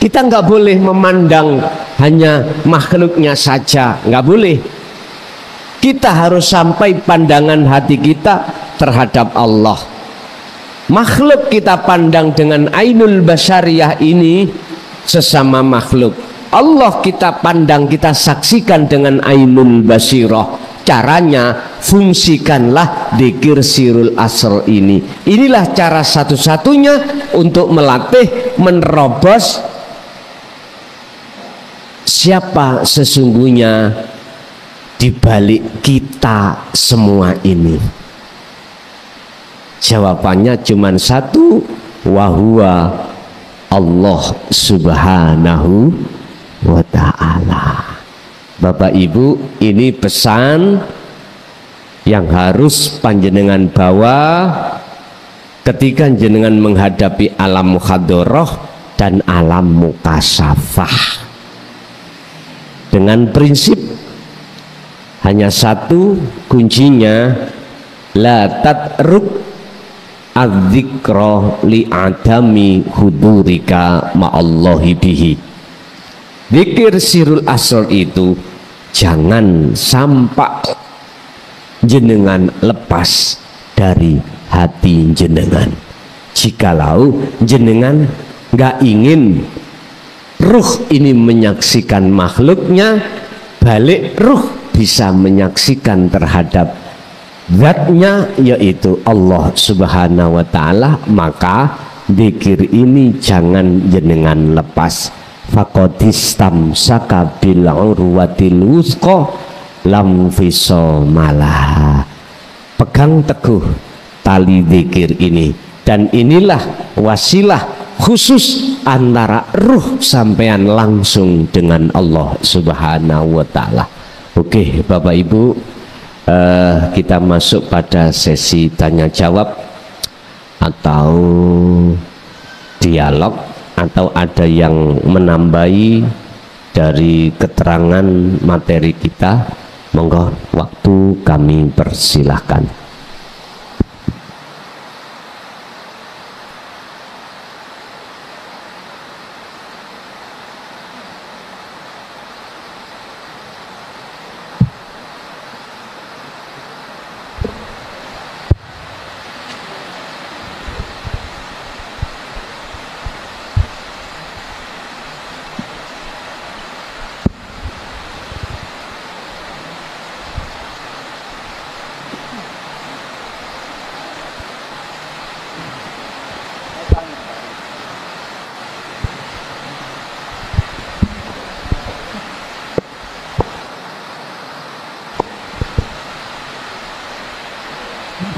S2: Kita nggak boleh memandang hanya makhluknya saja, nggak boleh. Kita harus sampai pandangan hati kita terhadap Allah. Makhluk kita pandang dengan ainul basyariyah ini sesama makhluk. Allah kita pandang, kita saksikan dengan ainul basirah. Caranya, fungsikanlah dzikir sirul asr ini. Inilah cara satu-satunya untuk melatih, menerobos siapa sesungguhnya di balik kita semua ini. Jawabannya cuma satu, wahuwa Allah Subhanahu wa ta'ala. Bapak Ibu, ini pesan yang harus panjenengan bawa ketika jenengan menghadapi alam muhadharah dan alam mukasyafah. Dengan prinsip hanya satu kuncinya, la tatruk adzikra li adami hudurika ma'allahi bihi. Dzikir sirul asr itu jangan sampai jenengan lepas dari hati jenengan. Jikalau jenengan nggak ingin ruh ini menyaksikan makhluknya, balik ruh bisa menyaksikan terhadap zatnya, yaitu Allah Subhanahu wa ta'ala, maka dzikir ini jangan jenengan lepas. faqadistamsaka bil urwatil wuthqa lam fisamalah. Pegang teguh tali zikir ini, dan inilah wasilah khusus antara ruh sampean langsung dengan Allah Subhanahu wa ta'ala. Oke Bapak Ibu, kita masuk pada sesi tanya jawab atau dialog, atau ada yang menambahi dari keterangan materi kita. Monggo, waktu kami persilahkan.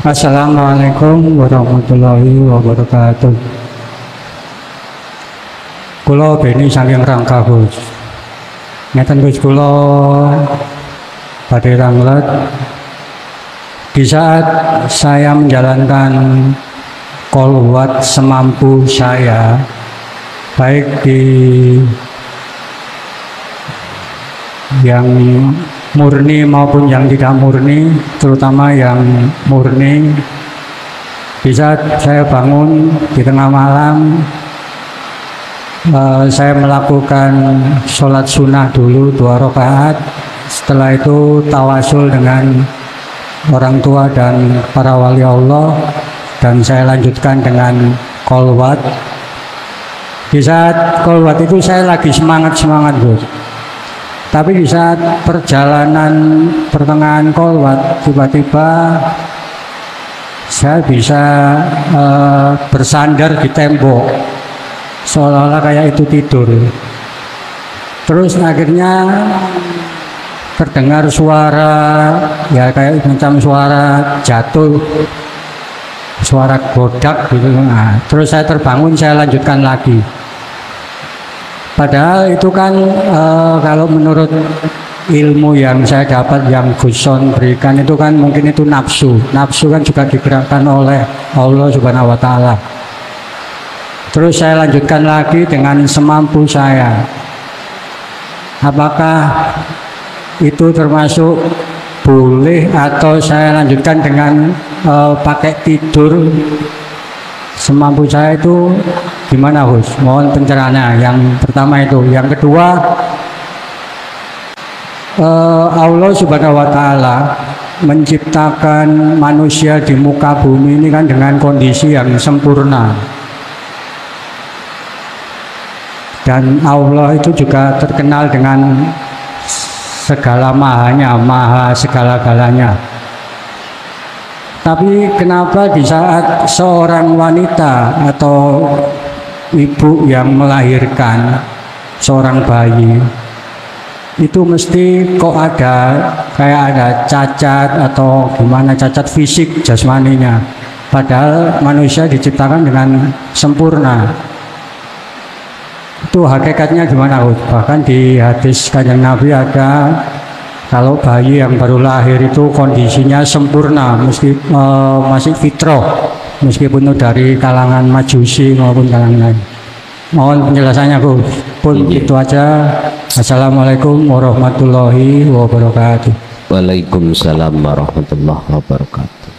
S3: Assalamualaikum warahmatullahi wabarakatuh. Kula beni saking Rangka Gus. Ngeten Gus, kula badhe ranglet di saat saya menjalankan qolwat semampu saya, baik di yang murni maupun yang tidak murni, terutama yang murni. Di saat saya bangun di tengah malam, saya melakukan sholat sunnah dulu 2 rakaat. Setelah itu tawasul dengan orang tua dan para wali Allah, dan saya lanjutkan dengan qolwat. Di saat qolwat itu saya lagi semangat Gus. Tapi di saat perjalanan pertengahan qolwat, tiba-tiba saya bisa bersandar di tembok, seolah-olah kayak itu tidur. Terus akhirnya terdengar suara, ya kayak macam suara jatuh, suara godak gitu. Nah, terus saya terbangun, saya lanjutkan lagi. Padahal itu kan kalau menurut ilmu yang saya dapat, yang Guson berikan itu kan mungkin itu nafsu. Nafsu kan juga digerakkan oleh Allah Subhanahu wa ta'ala. Terus saya lanjutkan lagi dengan semampu saya. Apakah itu termasuk boleh, atau saya lanjutkan dengan pakai tidur semampu saya? Itu gimana Gus? Mohon pencerahannya. Yang pertama itu. Yang kedua, Allah Subhanahu wa ta'ala menciptakan manusia di muka bumi ini kan dengan kondisi yang sempurna, dan Allah itu juga terkenal dengan segala mahanya, maha segala-galanya. Tapi kenapa di saat seorang wanita atau ibu yang melahirkan seorang bayi itu mesti kok ada kayak ada cacat atau gimana, cacat fisik jasmaninya, padahal manusia diciptakan dengan sempurna? Itu hakikatnya gimana? Bahkan di hadis Kanjeng Nabi ada, kalau bayi yang baru lahir itu kondisinya sempurna, masih fitrah, meskipun itu dari kalangan Majusi maupun kalangan lain. Mohon penjelasannya Gus. Pun itu aja. Assalamualaikum warahmatullahi wabarakatuh.
S2: Waalaikumsalam warahmatullahi wabarakatuh.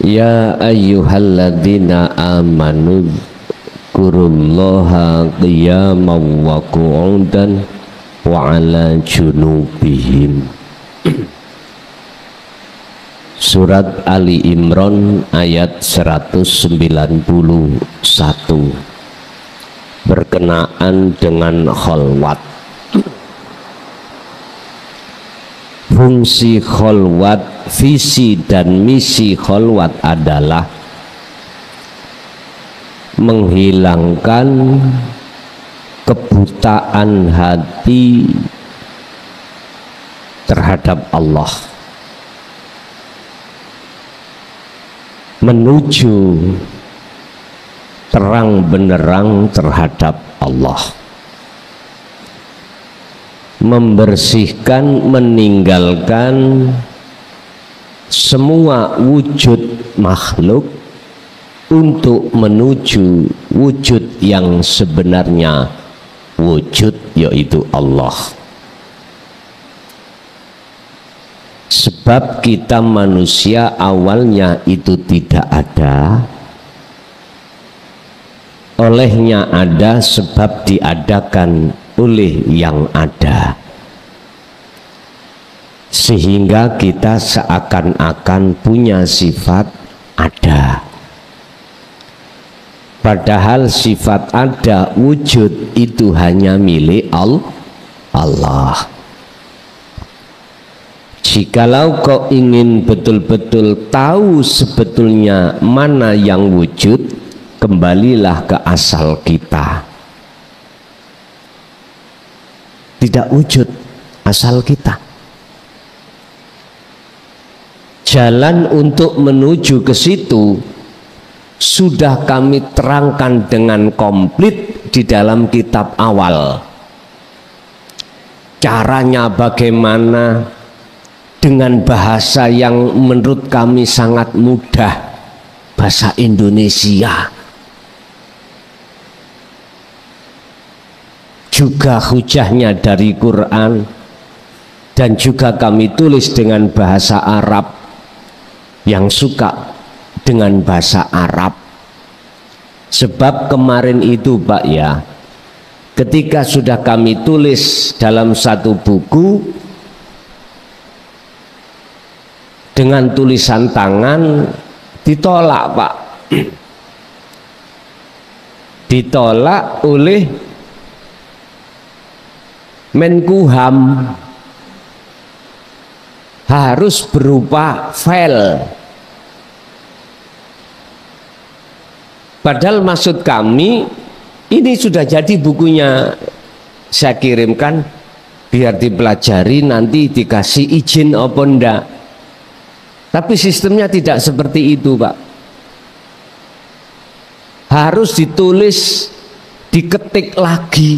S2: Ya ayyuhalladzina amanu dzkurullaha qiyaman wa qu'udan wa ala junubihim. Surat Ali Imran ayat 191 berkenaan dengan kholwat. Fungsi kholwat, visi dan misi kholwat adalah menghilangkan kebutaan hati terhadap Allah, menuju terang benderang terhadap Allah, membersihkan, meninggalkan semua wujud makhluk untuk menuju wujud yang sebenarnya wujud, yaitu Allah. Sebab kita manusia awalnya itu tidak ada, olehnya ada sebab diadakan oleh yang ada, sehingga kita seakan-akan punya sifat ada, padahal sifat ada, wujud itu hanya milik Allah. Jikalau kau ingin betul-betul tahu sebetulnya mana yang wujud, kembalilah ke asal kita. Tidak wujud asal kita. Jalan untuk menuju ke situ sudah kami terangkan dengan komplit di dalam kitab awal. Caranya bagaimana, dengan bahasa yang menurut kami sangat mudah, bahasa Indonesia. Juga hujahnya dari Quran, dan juga kami tulis dengan bahasa Arab yang suka dengan bahasa Arab. Sebab kemarin itu Pak ya, ketika sudah kami tulis dalam satu buku dengan tulisan tangan, ditolak Pak, ditolak oleh Menkumham, harus berupa file. Padahal maksud kami ini sudah jadi bukunya, saya kirimkan biar dipelajari, nanti dikasih izin apa enggak. Tapi sistemnya tidak seperti itu Pak, harus ditulis, diketik lagi,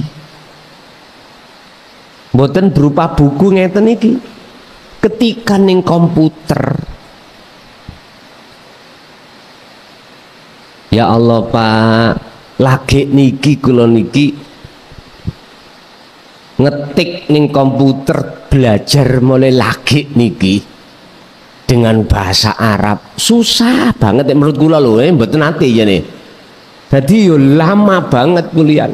S2: mboten berupa buku ngeten iki, ketikan ning komputer. Ya Allah Pak, lagi niki kula niki ngetik ning komputer, belajar mulai lagi niki dengan bahasa Arab susah banget menurut kula lho, mboten nate ya nih. Jadi yo lama banget kuliah.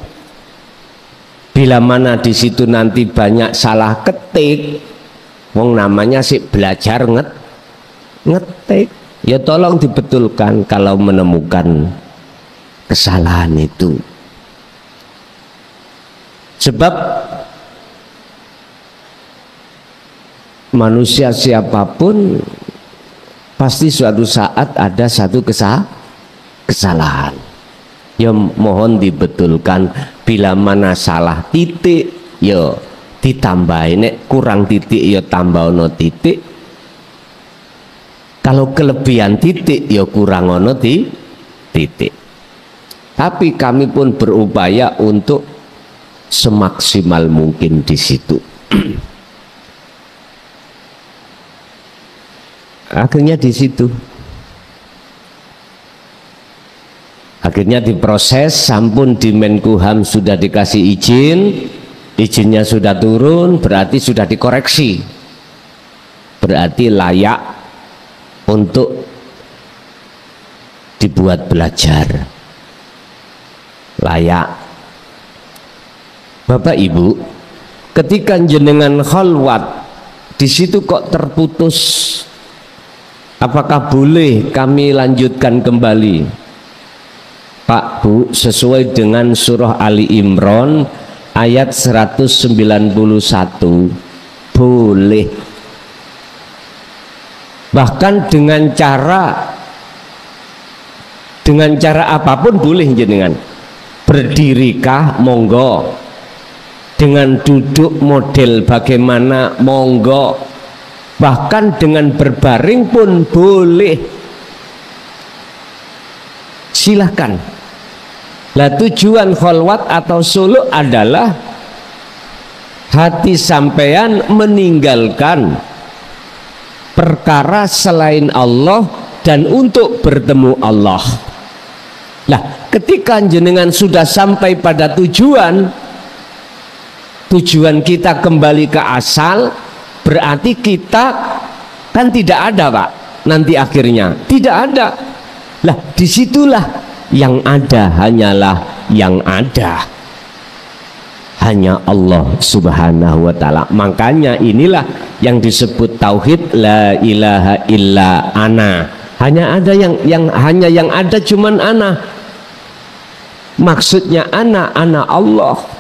S2: Bila mana di situ nanti banyak salah ketik, wong namanya sih belajar ngetik, ya tolong dibetulkan kalau menemukan kesalahan itu. Sebab manusia siapapun pasti suatu saat ada satu kesalahan. Ya mohon dibetulkan. Bila mana salah titik, ya ditambahin, nek kurang titik ya tambah ono titik. Kalau kelebihan titik ya kurang ono titik. Tapi kami pun berupaya untuk semaksimal mungkin di situ. Akhirnya di situ, akhirnya diproses, sampun di Menkumham sudah dikasih izin, izinnya sudah turun, berarti sudah dikoreksi, berarti layak untuk dibuat belajar, layak. Bapak Ibu, ketika jenengan khalwat di situ kok terputus, apakah boleh kami lanjutkan kembali? Pak Bu, sesuai dengan surah Ali Imran ayat 191, boleh. Bahkan dengan cara apapun boleh jenengan. Berdirikah, monggo. dengan duduk model bagaimana monggo, bahkan dengan berbaring pun boleh, silahkan. Lah tujuan kholwat atau suluk adalah hati sampean meninggalkan perkara selain Allah dan untuk bertemu Allah. Lah ketika jenengan sudah sampai pada tujuan kita kembali ke asal, berarti kita kan tidak ada Pak, nanti akhirnya tidak ada. Lah disitulah yang ada hanyalah yang ada, hanya Allah subhanahu wa ta'ala. Makanya inilah yang disebut tauhid, la ilaha illa ana. Hanya ada yang ada cuman ana. Maksudnya ana Allah.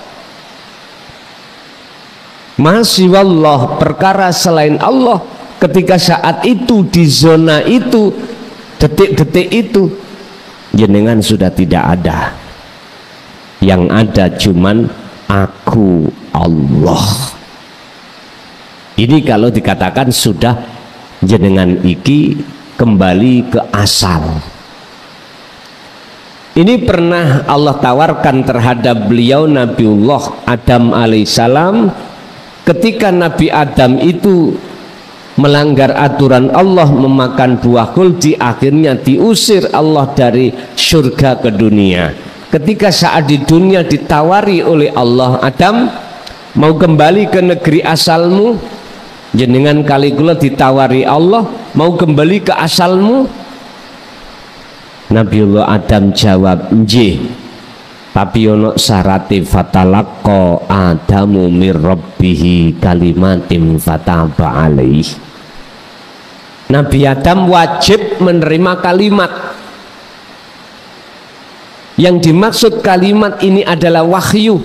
S2: Masiwallah, perkara selain Allah, ketika saat itu di zona itu, detik-detik itu, jenengan sudah tidak ada. Yang ada cuman aku Allah. Ini kalau dikatakan sudah jenengan iki kembali ke asal. Ini pernah Allah tawarkan terhadap beliau Nabiullah Adam alaihissalam, ketika Nabi Adam itu melanggar aturan Allah memakan buah khuldi, akhirnya diusir Allah dari surga ke dunia. Ketika saat di dunia ditawari oleh Allah, Adam mau kembali ke negeri asalmu, jenengan kali kula ditawari Allah mau kembali ke asalmu. Nabiullah Adam jawab, nggih, tapi ono syarate, fatalaqqa Adamu mir rabbihi kalimatin fataba alaih. Nabi Adam wajib menerima kalimat. Yang dimaksud kalimat ini adalah wahyu.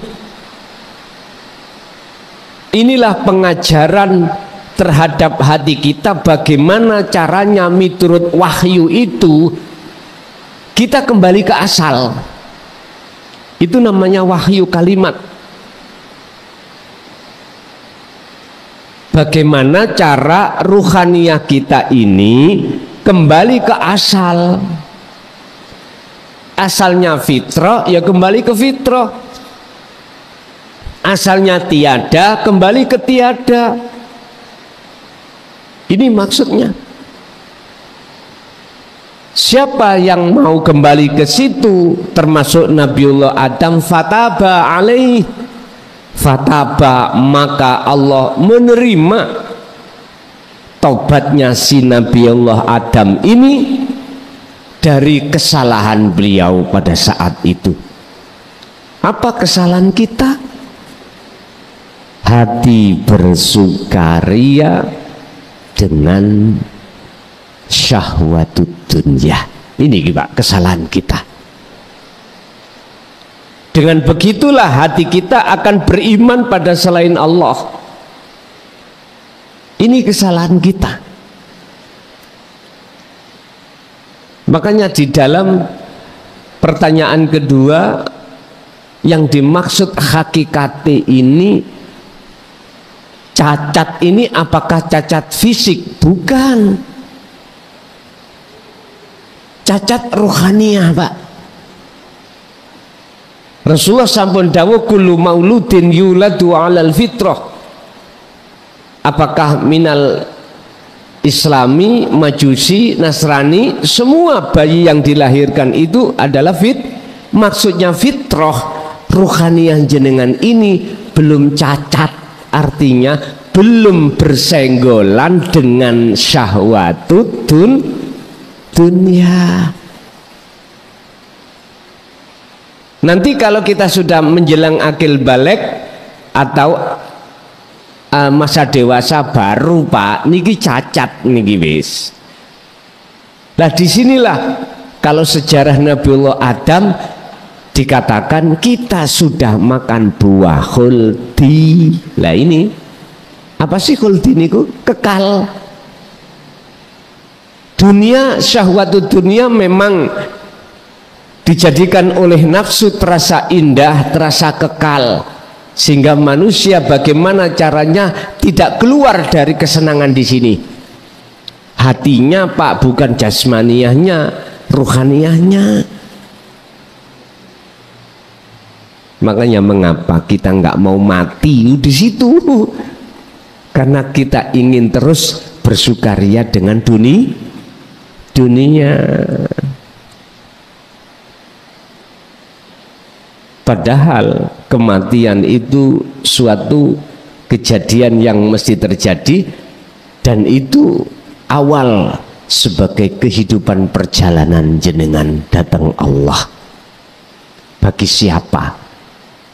S2: Inilah pengajaran terhadap hati kita, bagaimana caranya miturut wahyu itu kita kembali ke asal. Itu namanya wahyu kalimat. Bagaimana cara ruhaniyah kita ini kembali ke asal. Asalnya fitrah, ya kembali ke fitrah. Asalnya tiada, kembali ke tiada. Ini maksudnya. Siapa yang mau kembali ke situ, termasuk Nabiullah Adam, fataba alaih, fataba, maka Allah menerima taubatnya si Nabiullah Adam ini dari kesalahan beliau pada saat itu. Apa kesalahan kita? Hati bersukaria dengan syahwatud dunya. Ini Pak kesalahan kita. Dengan begitulah hati kita akan beriman pada selain Allah. Ini kesalahan kita. Makanya di dalam pertanyaan kedua, yang dimaksud hakikat ini, cacat ini apakah cacat fisik? Bukan. Cacat rohaniah Pak. Rasulullah sampun dawuh kullu mauludin yuladu alal fitrah. Apakah minal Islami, Majusi, Nasrani, semua bayi yang dilahirkan itu adalah maksudnya fitrah. Rohaniah jenengan ini belum cacat, artinya belum bersenggolan dengan syahwatud dunia. Nanti kalau kita sudah menjelang akil balik atau masa dewasa baru Pak, niki cacat niki wis. Lah disinilah kalau sejarah Nabiullah Adam dikatakan kita sudah makan buah khuldi. Lah ini apa sih khuldi niku? Kekal. Dunia, syahwatut dunia memang dijadikan oleh nafsu terasa indah, terasa kekal. sehingga manusia bagaimana caranya tidak keluar dari kesenangan di sini. Hatinya Pak, bukan jasmaniyahnya, ruhaniyahnya. Makanya mengapa kita nggak mau mati di situ? Karena kita ingin terus bersukaria dengan dunia. Padahal kematian itu suatu kejadian yang mesti terjadi, dan itu awal sebagai kehidupan perjalanan jenengan datang Allah. Bagi siapa?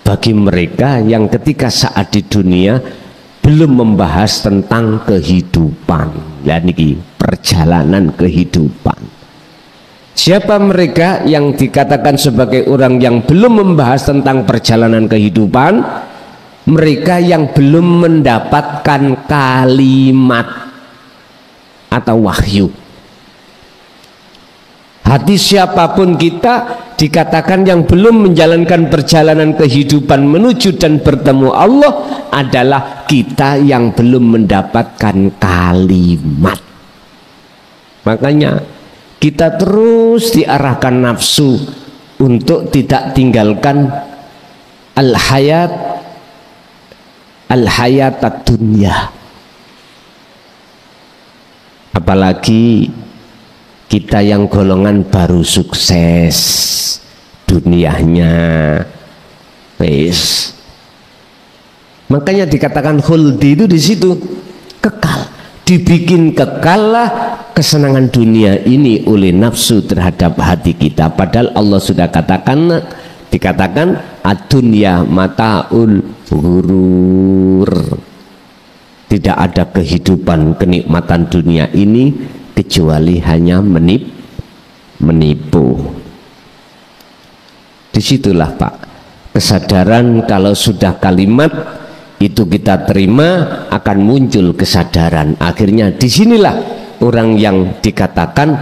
S2: Bagi mereka yang ketika saat di dunia belum membahas tentang kehidupan. Lah niki perjalanan kehidupan. Siapa mereka yang dikatakan sebagai orang yang belum membahas tentang perjalanan kehidupan? Mereka yang belum mendapatkan kalimat atau wahyu. Hati siapapun kita dikatakan yang belum menjalankan perjalanan kehidupan menuju dan bertemu Allah adalah kita yang belum mendapatkan kalimat. Makanya kita terus diarahkan nafsu untuk tidak tinggalkan al-hayat dunya. Apalagi kita yang golongan baru sukses dunianya, wis. Makanya dikatakan khuldi itu di situ kekal, dibikin kekal lah kesenangan dunia ini oleh nafsu terhadap hati kita. Padahal Allah sudah dikatakan ad-dunya mataul ghurur. Tidak ada kehidupan kenikmatan dunia ini kecuali hanya menipu. Disitulah Pak kesadaran, kalau sudah kalimat itu kita terima akan muncul kesadaran. Akhirnya disinilah orang yang dikatakan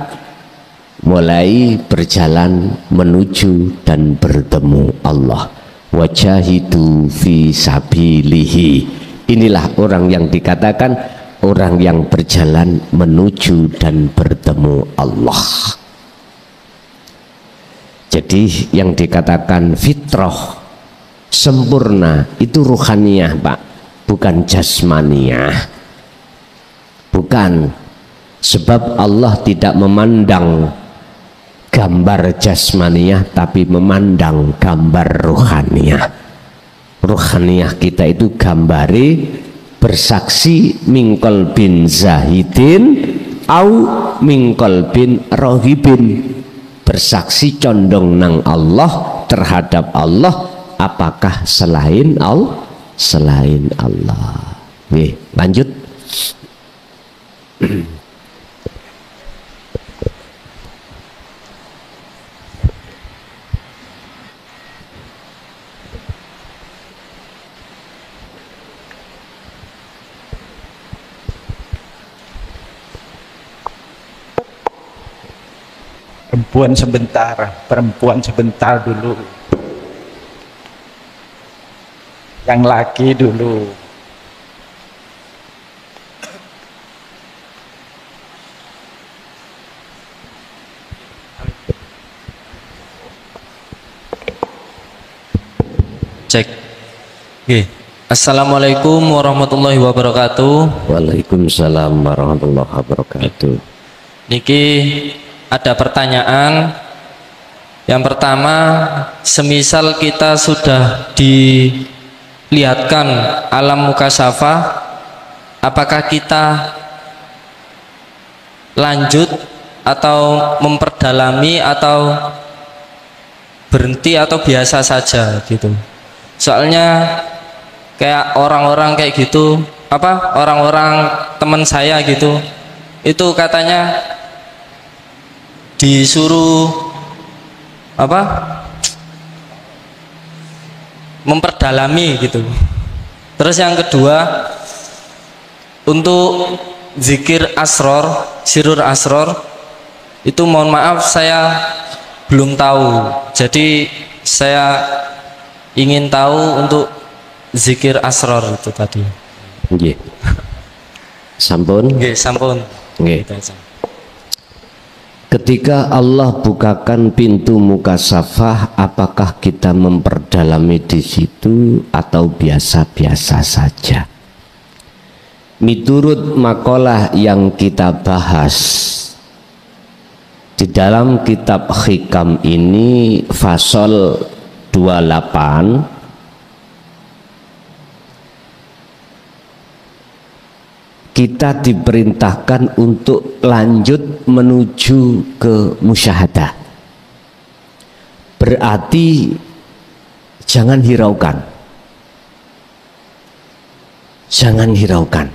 S2: mulai berjalan menuju dan bertemu Allah. Wajahidu fi sabilihi. Inilah orang yang dikatakan orang yang berjalan menuju dan bertemu Allah. Jadi yang dikatakan fitrah sempurna itu ruhaniyah Pak, bukan jasmaniyah. Bukan. Sebab Allah tidak memandang gambar jasmaniyah tapi memandang gambar ruhaniyah. Ruhaniyah kita itu gambari bersaksi mingkol bin zahidin au mingkol bin rohibin, bersaksi condong nang Allah, terhadap Allah, apakah selain Allah? Selain Allah. Oke, lanjut.
S4: perempuan sebentar dulu, yang laki dulu.
S1: Cek. Oke. Assalamualaikum warahmatullahi wabarakatuh.
S2: Waalaikumsalam warahmatullahi wabarakatuh.
S1: Niki ada pertanyaan. Yang pertama, semisal kita sudah dilihatkan alam mukasyafah, apakah kita lanjut atau memperdalami atau berhenti atau biasa saja gitu? Soalnya kayak orang-orang kayak gitu, orang-orang teman saya gitu, itu katanya disuruh memperdalami gitu. Terus yang kedua, untuk zikir asror, sirur asror, itu mohon maaf saya belum tahu. Jadi saya ingin tahu untuk zikir asror itu tadi.
S2: Nggih. Sampun?
S1: Nggih, sampun.
S2: Nggih.
S1: Gitu aja.
S2: Ketika Allah bukakan pintu mukasafah, apakah kita memperdalami di situ atau biasa-biasa saja? Miturut makalah yang kita bahas di dalam kitab Hikam ini fasal 28, kita diperintahkan untuk lanjut menuju ke musyahadah. Berarti jangan hiraukan. Jangan hiraukan.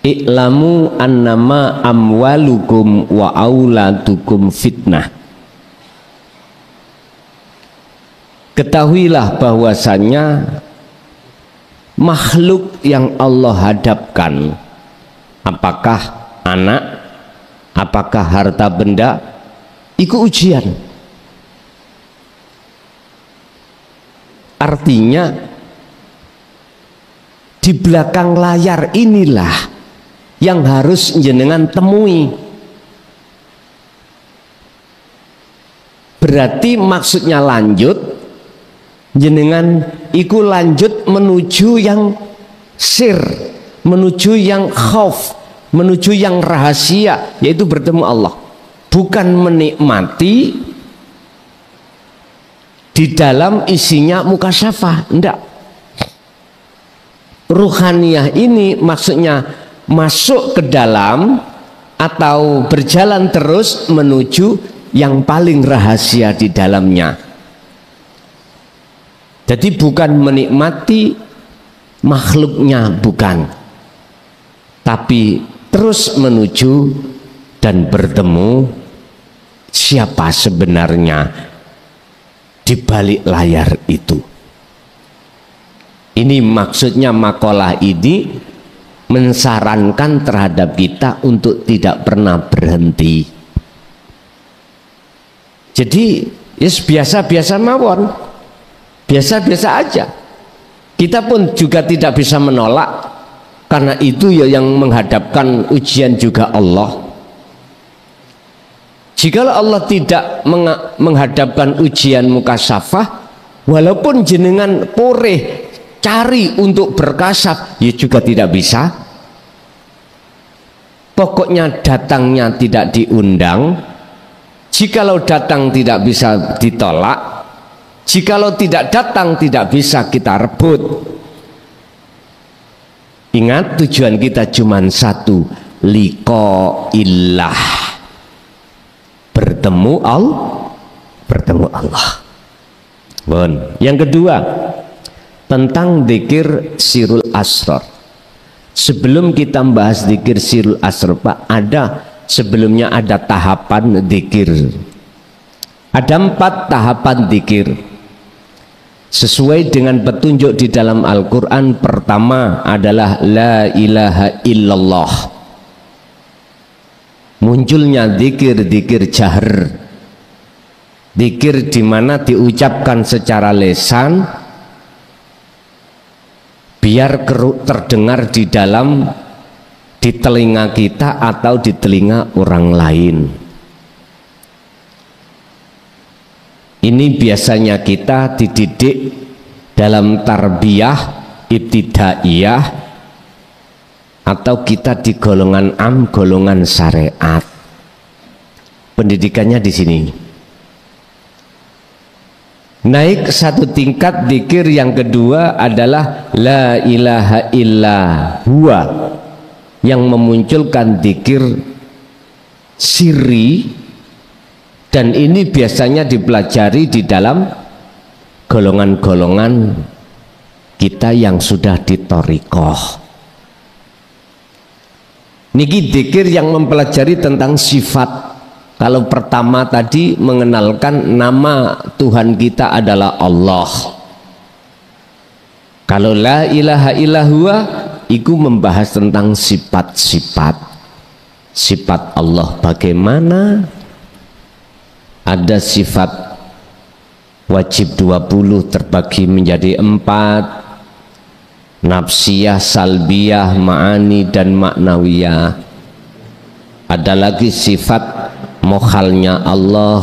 S2: I'lamu annama amwalukum wa auladukum fitnah. Ketahuilah bahwasannya makhluk yang Allah hadapkan, apakah anak, apakah harta benda, itu ujian. Artinya di belakang layar inilah yang harus jenengan temui. Berarti maksudnya lanjut, jenengan iku lanjut menuju yang sir, menuju yang khauf, menuju yang rahasia, yaitu bertemu Allah. Bukan menikmati di dalam isinya mukasyafah, enggak. Ruhaniyah ini maksudnya masuk ke dalam atau berjalan terus menuju yang paling rahasia di dalamnya. Jadi bukan menikmati makhluknya, bukan, tapi terus menuju dan bertemu siapa sebenarnya di balik layar itu. Ini maksudnya makalah ini mensarankan terhadap kita untuk tidak pernah berhenti. Jadi yes, biasa-biasa mawon, biasa-biasa aja. Kita pun juga tidak bisa menolak, karena itu ya yang menghadapkan ujian juga Allah. Jikalau Allah tidak menghadapkan ujian mukasyafah, walaupun jenengan poreh cari untuk berkasaf, ya juga tidak bisa. Pokoknya datangnya tidak diundang. Jikalau datang tidak bisa ditolak, jikalau tidak datang tidak bisa kita rebut. Ingat, tujuan kita cuma satu, liqa'illah, bertemu Allah. Bon. Yang kedua, tentang dzikir sirul asrar. Sebelum kita membahas dzikir sirul asrar, Pak, sebelumnya ada tahapan dzikir. Ada 4 tahapan dzikir sesuai dengan petunjuk di dalam Al-Quran. Pertama adalah la ilaha illallah. Munculnya dzikir jahr, dzikir di mana diucapkan secara lisan, biar terdengar di telinga kita atau di telinga orang lain. Ini biasanya kita dididik dalam tarbiyah ibtidaiyah, atau kita di golongan golongan syariat. Pendidikannya di sini. Naik satu tingkat, dzikir yang kedua adalah la ilaha illa huwa, yang memunculkan dzikir sirri, dan ini biasanya dipelajari di dalam golongan-golongan kita yang sudah di thariqah. Niki dzikir yang mempelajari tentang sifat. Kalau pertama tadi mengenalkan nama Tuhan kita adalah Allah. Kalau la ilaha illallah itu membahas tentang sifat-sifat. Sifat Allah bagaimana? Ada sifat wajib 20 terbagi menjadi 4, nafsiyah, salbiyah, ma'ani dan maknawiyah. Ada lagi sifat mokhalnya Allah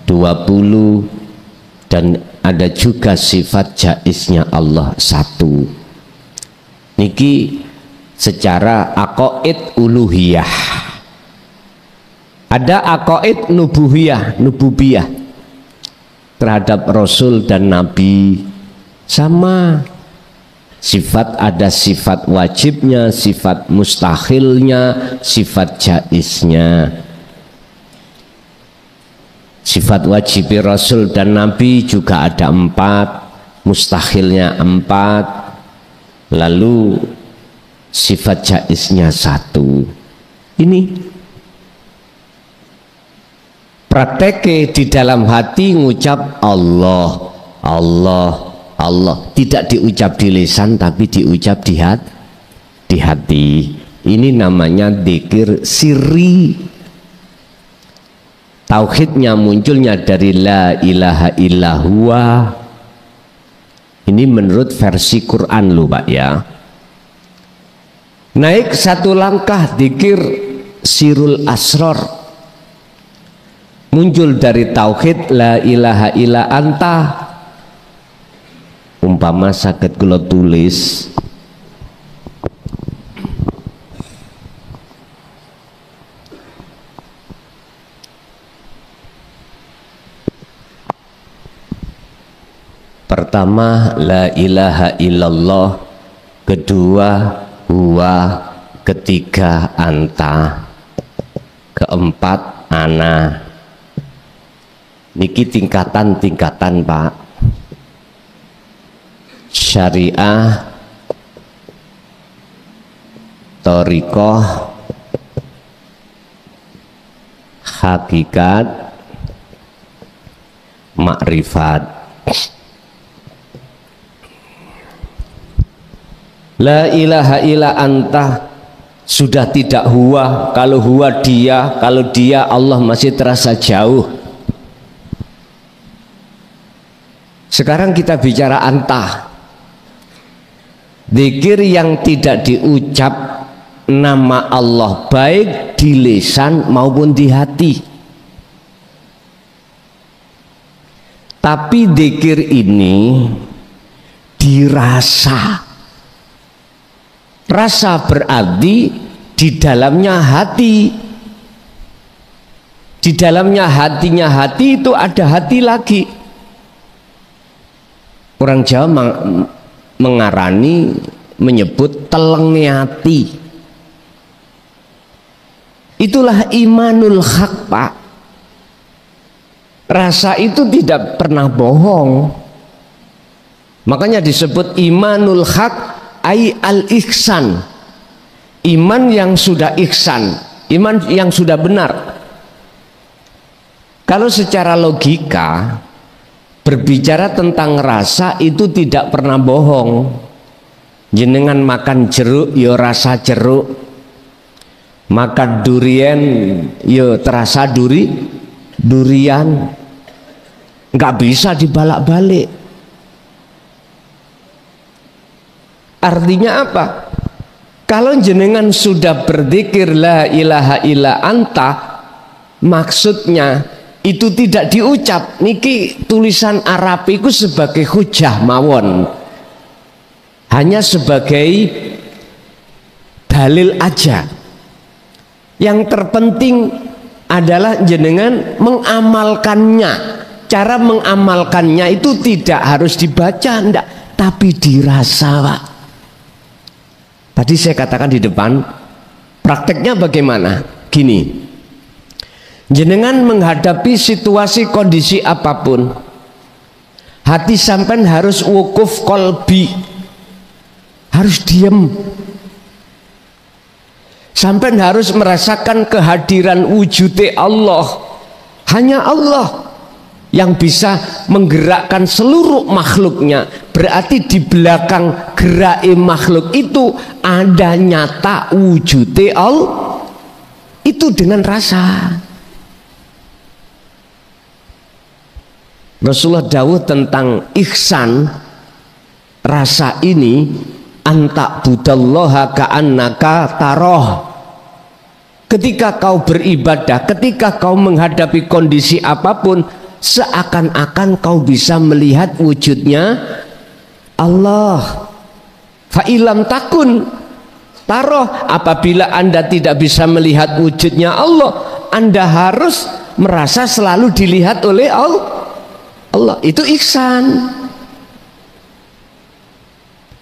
S2: 20, dan ada juga sifat jaiznya Allah 1. Niki secara aqaid uluhiyah. Ada aqaid nububiyah terhadap Rasul dan Nabi, sama sifat, ada sifat wajibnya, sifat mustahilnya, sifat jaiznya. Sifat wajib Rasul dan Nabi juga ada 4, mustahilnya 4, lalu sifat jaiznya 1. Ini praktek di dalam hati, ngucap Allah, Allah, Allah, tidak diucap di lisan tapi diucap di hati. Ini namanya dzikir sirri. Tauhidnya munculnya dari la ilaha illallah. Ini menurut versi Quran loh Pak ya. Naik satu langkah, dzikir sirul asror, muncul dari tauhid la ilaha illa anta. Umpama saged kula tulis pertama la ilaha illallah, kedua huwa, ketiga anta, keempat ana. Niki tingkatan-tingkatan Pak. Syariah, thariqah, hakikat, makrifat. La ilaha illa anta sudah tidak huwa. Kalau huwa dia, kalau dia Allah masih terasa jauh. Sekarang kita bicara anta. Dzikir yang tidak diucap nama Allah baik di lisan maupun di hati. Tapi dzikir ini dirasa. Rasa berarti di dalamnya hati. Di dalamnya hatinya hati itu ada hati lagi. Orang Jawa mengarani, menyebut telengnya hati. Itulah imanul haq Pak. Rasa itu tidak pernah bohong. Makanya disebut imanul haq, ai al-ihsan. Iman yang sudah ihsan, iman yang sudah benar. Kalau secara logika berbicara tentang rasa itu tidak pernah bohong. Jenengan makan jeruk yo rasa jeruk, makan durian yo terasa durian, nggak bisa dibalak-balik. Artinya apa? Kalau jenengan sudah berzikir la ilaha illa anta, maksudnya itu tidak diucap. Niki tulisan Arab itu sebagai hujah mawon, hanya sebagai dalil aja. Yang terpenting adalah jenengan mengamalkannya. Cara mengamalkannya itu tidak harus dibaca, enggak, tapi dirasa Pak. Tadi saya katakan di depan, prakteknya bagaimana? Gini, jenengan menghadapi situasi kondisi apapun, hati sampean harus wukuf kolbi, harus diem. Sampean harus merasakan kehadiran wujudnya Allah. Hanya Allah yang bisa menggerakkan seluruh makhluknya. Berarti di belakang gerak makhluk itu ada nyata wujudnya Allah. Itu dengan rasa. Rasulullah dawuh tentang ihsan, rasa ini, anta budallaha ka'annaka taroh. Ketika kau beribadah, ketika kau menghadapi kondisi apapun, seakan-akan kau bisa melihat wujudnya Allah. Fa'ilam takun taroh, apabila Anda tidak bisa melihat wujudnya Allah, Anda harus merasa selalu dilihat oleh Allah. Itu ihsan.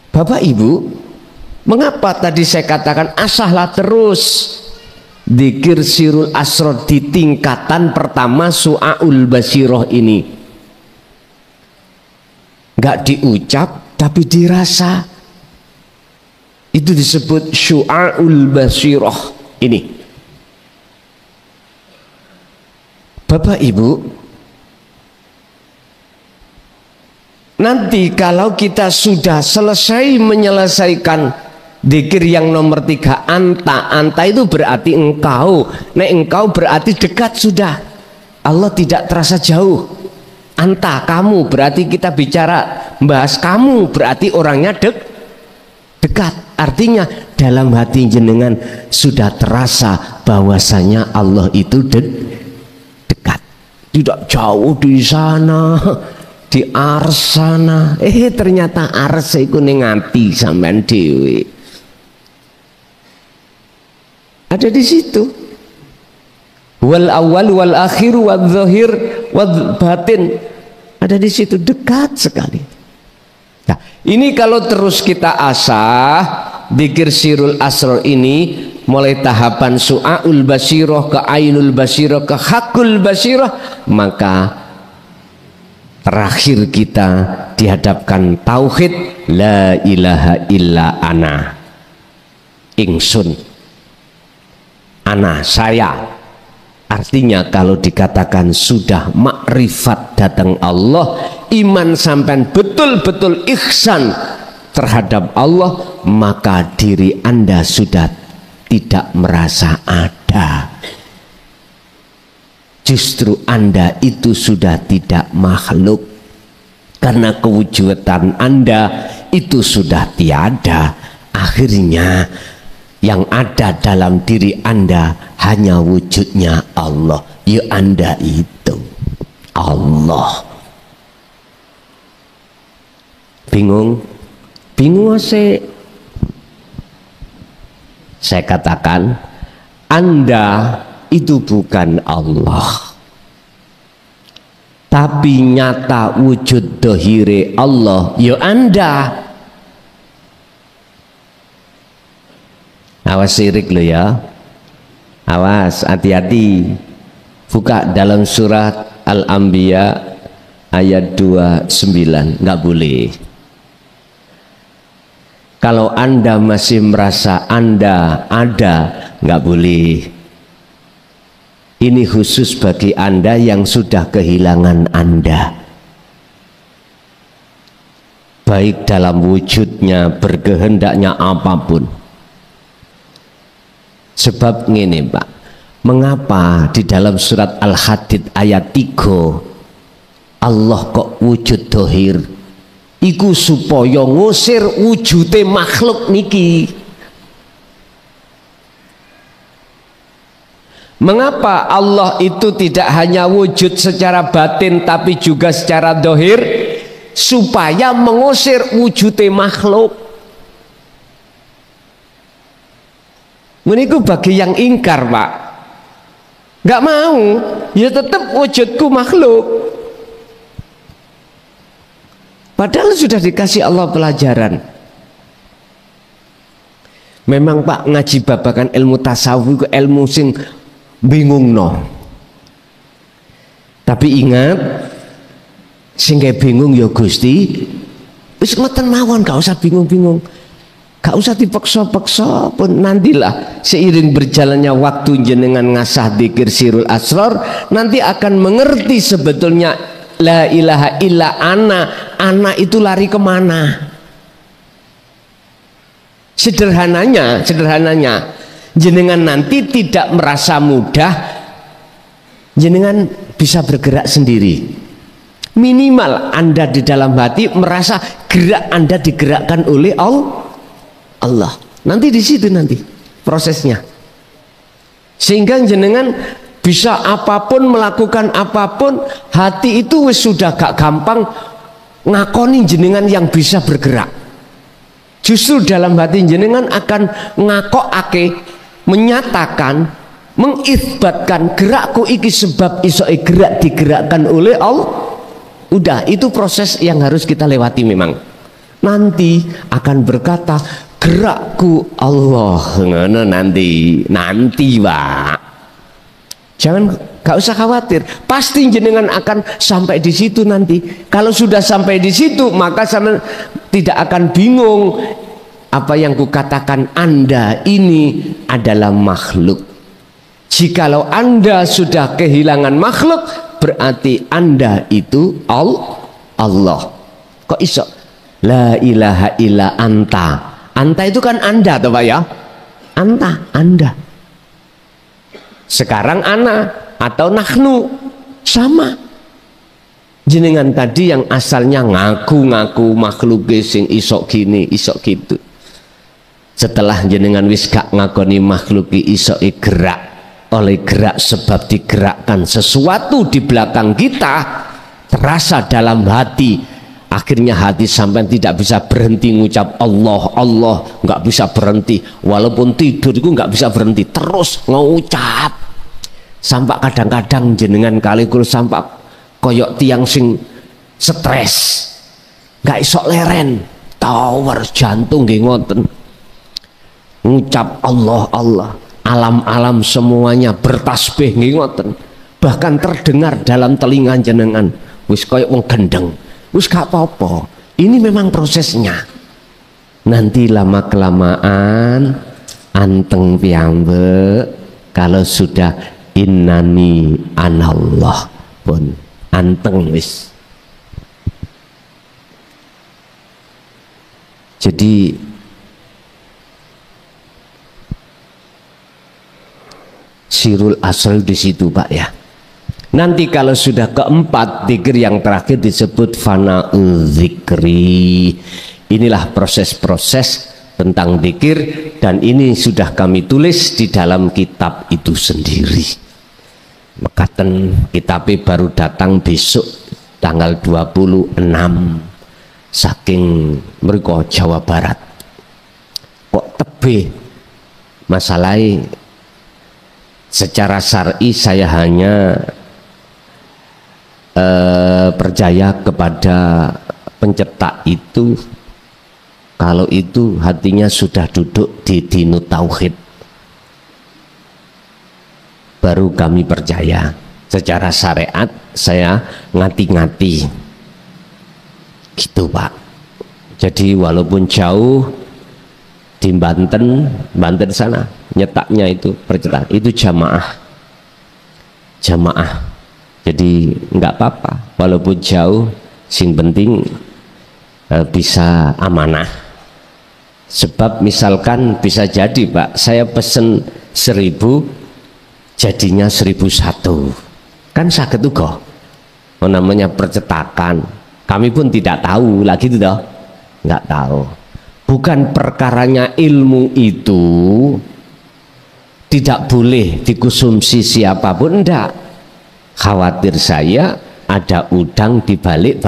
S2: Bapak Ibu, mengapa tadi saya katakan asahlah terus dzikir sirul asrar di tingkatan pertama su'aul basiroh ini? Nggak diucap tapi dirasa. Itu disebut syu'aul basiroh ini. Bapak Ibu, nanti kalau kita sudah selesai menyelesaikan dzikir yang nomor 3, anta itu berarti engkau. Nah, engkau berarti dekat sudah. Allah tidak terasa jauh. Anta, kamu, berarti kita bicara bahas kamu, berarti orangnya dekat. Artinya dalam hati jenengan sudah terasa bahwasanya Allah itu dekat. Tidak jauh di sana, di ars sana. Ternyata ars iku ning ati sampean dhewe. Ada di situ. Wal awal wal akhir wal zahir wal batin. Ada di situ, dekat sekali. Nah, ini kalau terus kita asah dzikir sirul asrar ini, mulai tahapan su'aul basiroh ke ainul basiroh ke hakul basiroh, maka terakhir kita dihadapkan tauhid la ilaha illa ana, ingsun, ana, saya. Artinya kalau dikatakan sudah makrifat datang Allah, iman sampai betul-betul ihsan terhadap Allah, maka diri Anda sudah tidak merasa ada. Justru Anda itu sudah tidak makhluk, karena kewujudan Anda itu sudah tiada. Akhirnya yang ada dalam diri Anda hanya wujudnya Allah. Ya, Anda itu Allah. Bingung? Bingung sih. Saya katakan, Anda itu bukan Allah, tapi nyata wujud dohire Allah. Ya, Anda. Awas sirik lo ya, awas, hati-hati. Buka dalam surat Al-Anbiya ayat 29, nggak boleh. Kalau Anda masih merasa Anda ada, nggak boleh. Ini khusus bagi Anda yang sudah kehilangan Anda, baik dalam wujudnya, berkehendaknya apapun. Sebab ngene Pak, mengapa di dalam surat Al-Hadid ayat 3 Allah kok wujud dohir? Iku supaya ngusir wujute makhluk niki. Mengapa Allah itu tidak hanya wujud secara batin tapi juga secara dohir? Supaya mengusir wujute makhluk. Meniku bagi yang ingkar Pak, nggak mau, ya tetap wujudku makhluk. Padahal sudah dikasih Allah pelajaran. Memang Pak, ngaji babakan ilmu tasawuf itu ilmu sing bingung no. Tapi ingat, sing bingung ya Gusti, wis mboten mawon, gak usah bingung-bingung. Gak usah dipaksa-paksa pun, nantilah seiring berjalannya waktu jenengan ngasah dzikir sirul asrar, nanti akan mengerti sebetulnya la ilaha illa ana itu lari kemana. Sederhananya jenengan nanti tidak merasa mudah, jenengan bisa bergerak sendiri. Minimal Anda di dalam hati merasa gerak Anda digerakkan oleh Allah. Nanti di situ nanti prosesnya. Sehingga jenengan bisa apapun, melakukan apapun, hati itu wis sudah gak gampang ngakoni jenengan yang bisa bergerak. Justru dalam hati jenengan akan ngakokake, menyatakan, mengisbatkan gerakku iki sebab isoke gerak digerakkan oleh Allah. Udah, itu proses yang harus kita lewati memang. Nanti akan berkata gerakku Allah. Nanti Pak. Jangan, gak usah khawatir. Pasti jenengan akan sampai di situ nanti. Kalau sudah sampai di situ, maka sama tidak akan bingung. Apa yang kukatakan, Anda ini adalah makhluk. Jikalau Anda sudah kehilangan makhluk, berarti Anda itu Allah. Kok iso? La ilaha illa anta. Anta itu kan Anda toh Pak ya? Anda. Sekarang ana atau nahnu sama. Jenengan tadi yang asalnya ngaku-ngaku makhluk sing isok gini, isok gitu. Setelah jenengan wis gak ngakoni makhluk isok gerak, oleh gerak sebab digerakkan sesuatu di belakang kita, terasa dalam hati. Akhirnya hati sampai tidak bisa berhenti ngucap Allah, nggak bisa berhenti. Walaupun tidur itu nggak bisa berhenti, terus ngucap. Sampai kadang-kadang jenengan kali kul sampai koyok tiang sing stres, nggak isok leren, tower jantung nggih ngoten. Ngucap Allah. Alam-alam semuanya bertasbih nggih ngoten. Bahkan terdengar dalam telinga jenengan wis koyo wong gendeng. Wis gak apa-apa. Ini memang prosesnya. Nanti lama kelamaan anteng piyambek kalau sudah innani anallah pun anteng wis. Jadi sirul asal di situ Pak ya. Nanti kalau sudah keempat dzikir yang terakhir disebut fana'ul dzikri. Inilah proses-proses tentang dzikir dan ini sudah kami tulis di dalam kitab itu sendiri. Mekaten kitabnya baru datang besok tanggal 26 saking mriko Jawa Barat. Kok tebih masalahnya secara syar'i saya hanya percaya kepada pencetak itu kalau itu hatinya sudah duduk di dinut tauhid, baru kami percaya. Secara syariat saya ngati-ngati gitu Pak. Jadi walaupun jauh di Banten sana nyetaknya itu percetak itu jamaah. Jadi nggak apa-apa walaupun jauh, sing penting bisa amanah. Sebab misalkan bisa jadi Pak, saya pesen 1000 jadinya 1001 kan sakit juga. Namanya percetakan, kami pun tidak tahu lagi itu toh, nggak tahu. Bukan perkaranya ilmu itu tidak boleh dikonsumsi siapapun, enggak. Khawatir saya ada udang di balik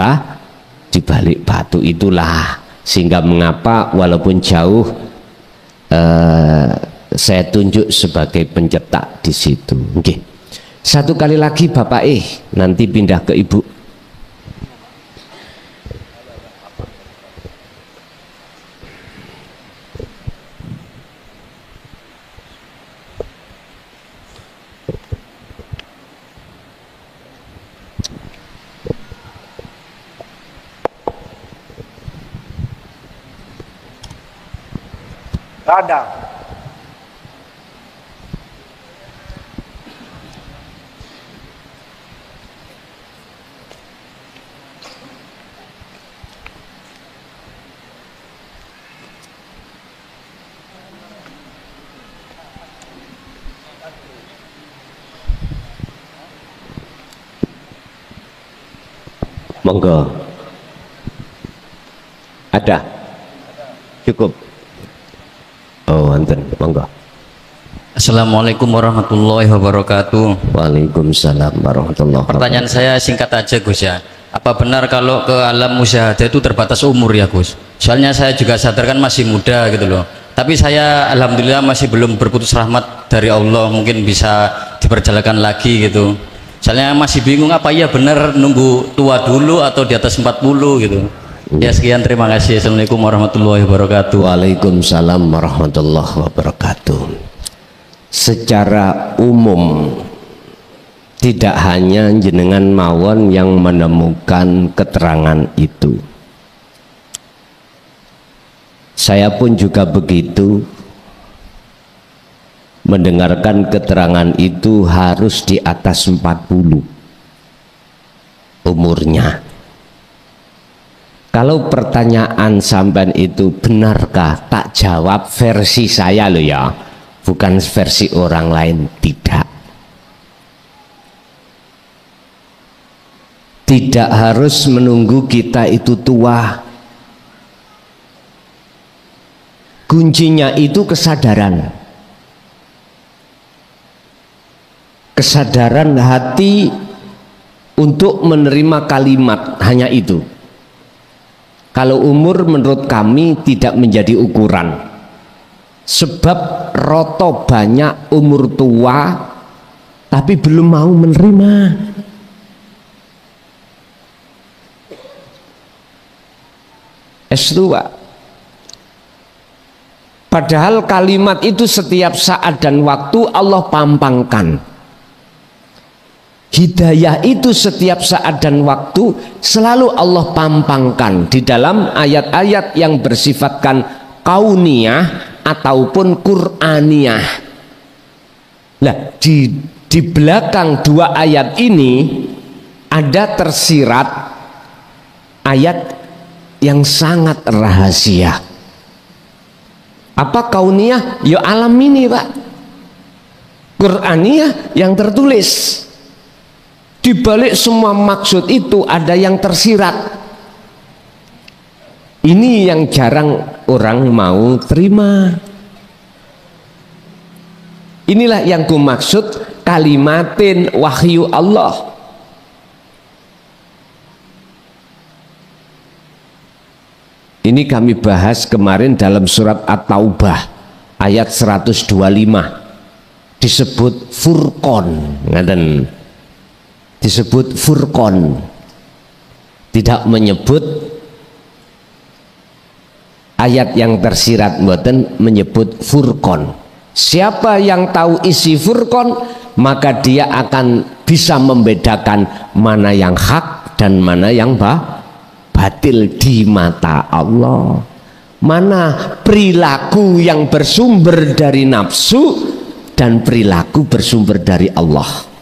S2: batu itulah, sehingga mengapa walaupun jauh saya tunjuk sebagai pencetak di situ. Oke. Satu kali lagi Bapak nanti pindah ke Ibu.
S4: Ada.
S2: Monggo. Ada? Cukup? Oh, wonten. Monggo.
S1: Assalamualaikum warahmatullahi wabarakatuh.
S2: Waalaikumsalam warahmatullahi wabarakatuh.
S1: Pertanyaan saya singkat aja Gus ya. Apa benar kalau ke alam musyahadah itu terbatas umur ya Gus? Soalnya saya juga sadar kan masih muda gitu loh. Tapi saya alhamdulillah masih belum berputus rahmat dari Allah, mungkin bisa diperjalankan lagi gitu. Soalnya masih bingung apa iya benar nunggu tua dulu atau di atas 40 gitu. Ya sekian, terima kasih. Assalamualaikum warahmatullahi wabarakatuh.
S2: Waalaikumsalam warahmatullahi wabarakatuh. Secara umum tidak hanya jenengan mawon yang menemukan keterangan itu. Saya pun juga begitu, mendengarkan keterangan itu harus di atas 40 umurnya. Kalau pertanyaan sampean itu benarkah, tak jawab versi saya loh ya, bukan versi orang lain. Tidak harus menunggu kita itu tua. Kuncinya itu kesadaran. Kesadaran hati untuk menerima kalimat, hanya itu. Kalau umur menurut kami tidak menjadi ukuran. Sebab roto banyak umur tua tapi belum mau menerima. S2. Padahal kalimat itu setiap saat dan waktu Allah pampangkan. Hidayah itu setiap saat dan waktu selalu Allah pampangkan di dalam ayat-ayat yang bersifatkan kauniyah ataupun Qur'aniyah. Nah, di belakang dua ayat ini ada tersirat ayat yang sangat rahasia. Apa kauniyah? Ya alam ini Pak. Qur'aniyah yang tertulis. Di balik semua maksud itu ada yang tersirat. Ini yang jarang orang mau terima. Inilah yang ku maksud kalimatin wahyu Allah. Ini kami bahas kemarin dalam surat At-Taubah ayat 125. Disebut Furqan, ngaten. Disebut Furqan. Tidak menyebut ayat yang tersirat, mboten menyebut Furqan. Siapa yang tahu isi Furqan, maka dia akan bisa membedakan mana yang hak dan mana yang batil di mata Allah. Mana perilaku yang bersumber dari nafsu dan perilaku bersumber dari Allah.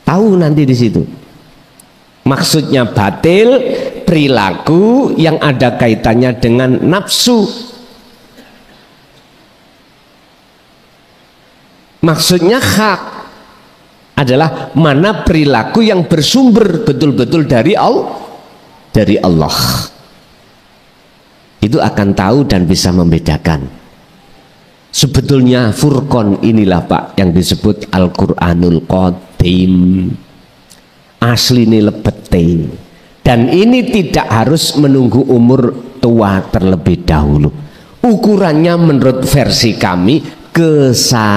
S2: Tahu nanti di situ. Maksudnya batil, perilaku yang ada kaitannya dengan nafsu. Maksudnya hak adalah mana perilaku yang bersumber betul-betul dari Allah. Itu akan tahu dan bisa membedakan. Sebetulnya Furqan inilah Pak yang disebut Al-Quranul Qadim. Asli ini lebete. Dan ini tidak harus menunggu umur tua terlebih dahulu. Ukurannya menurut versi kami kesadaran.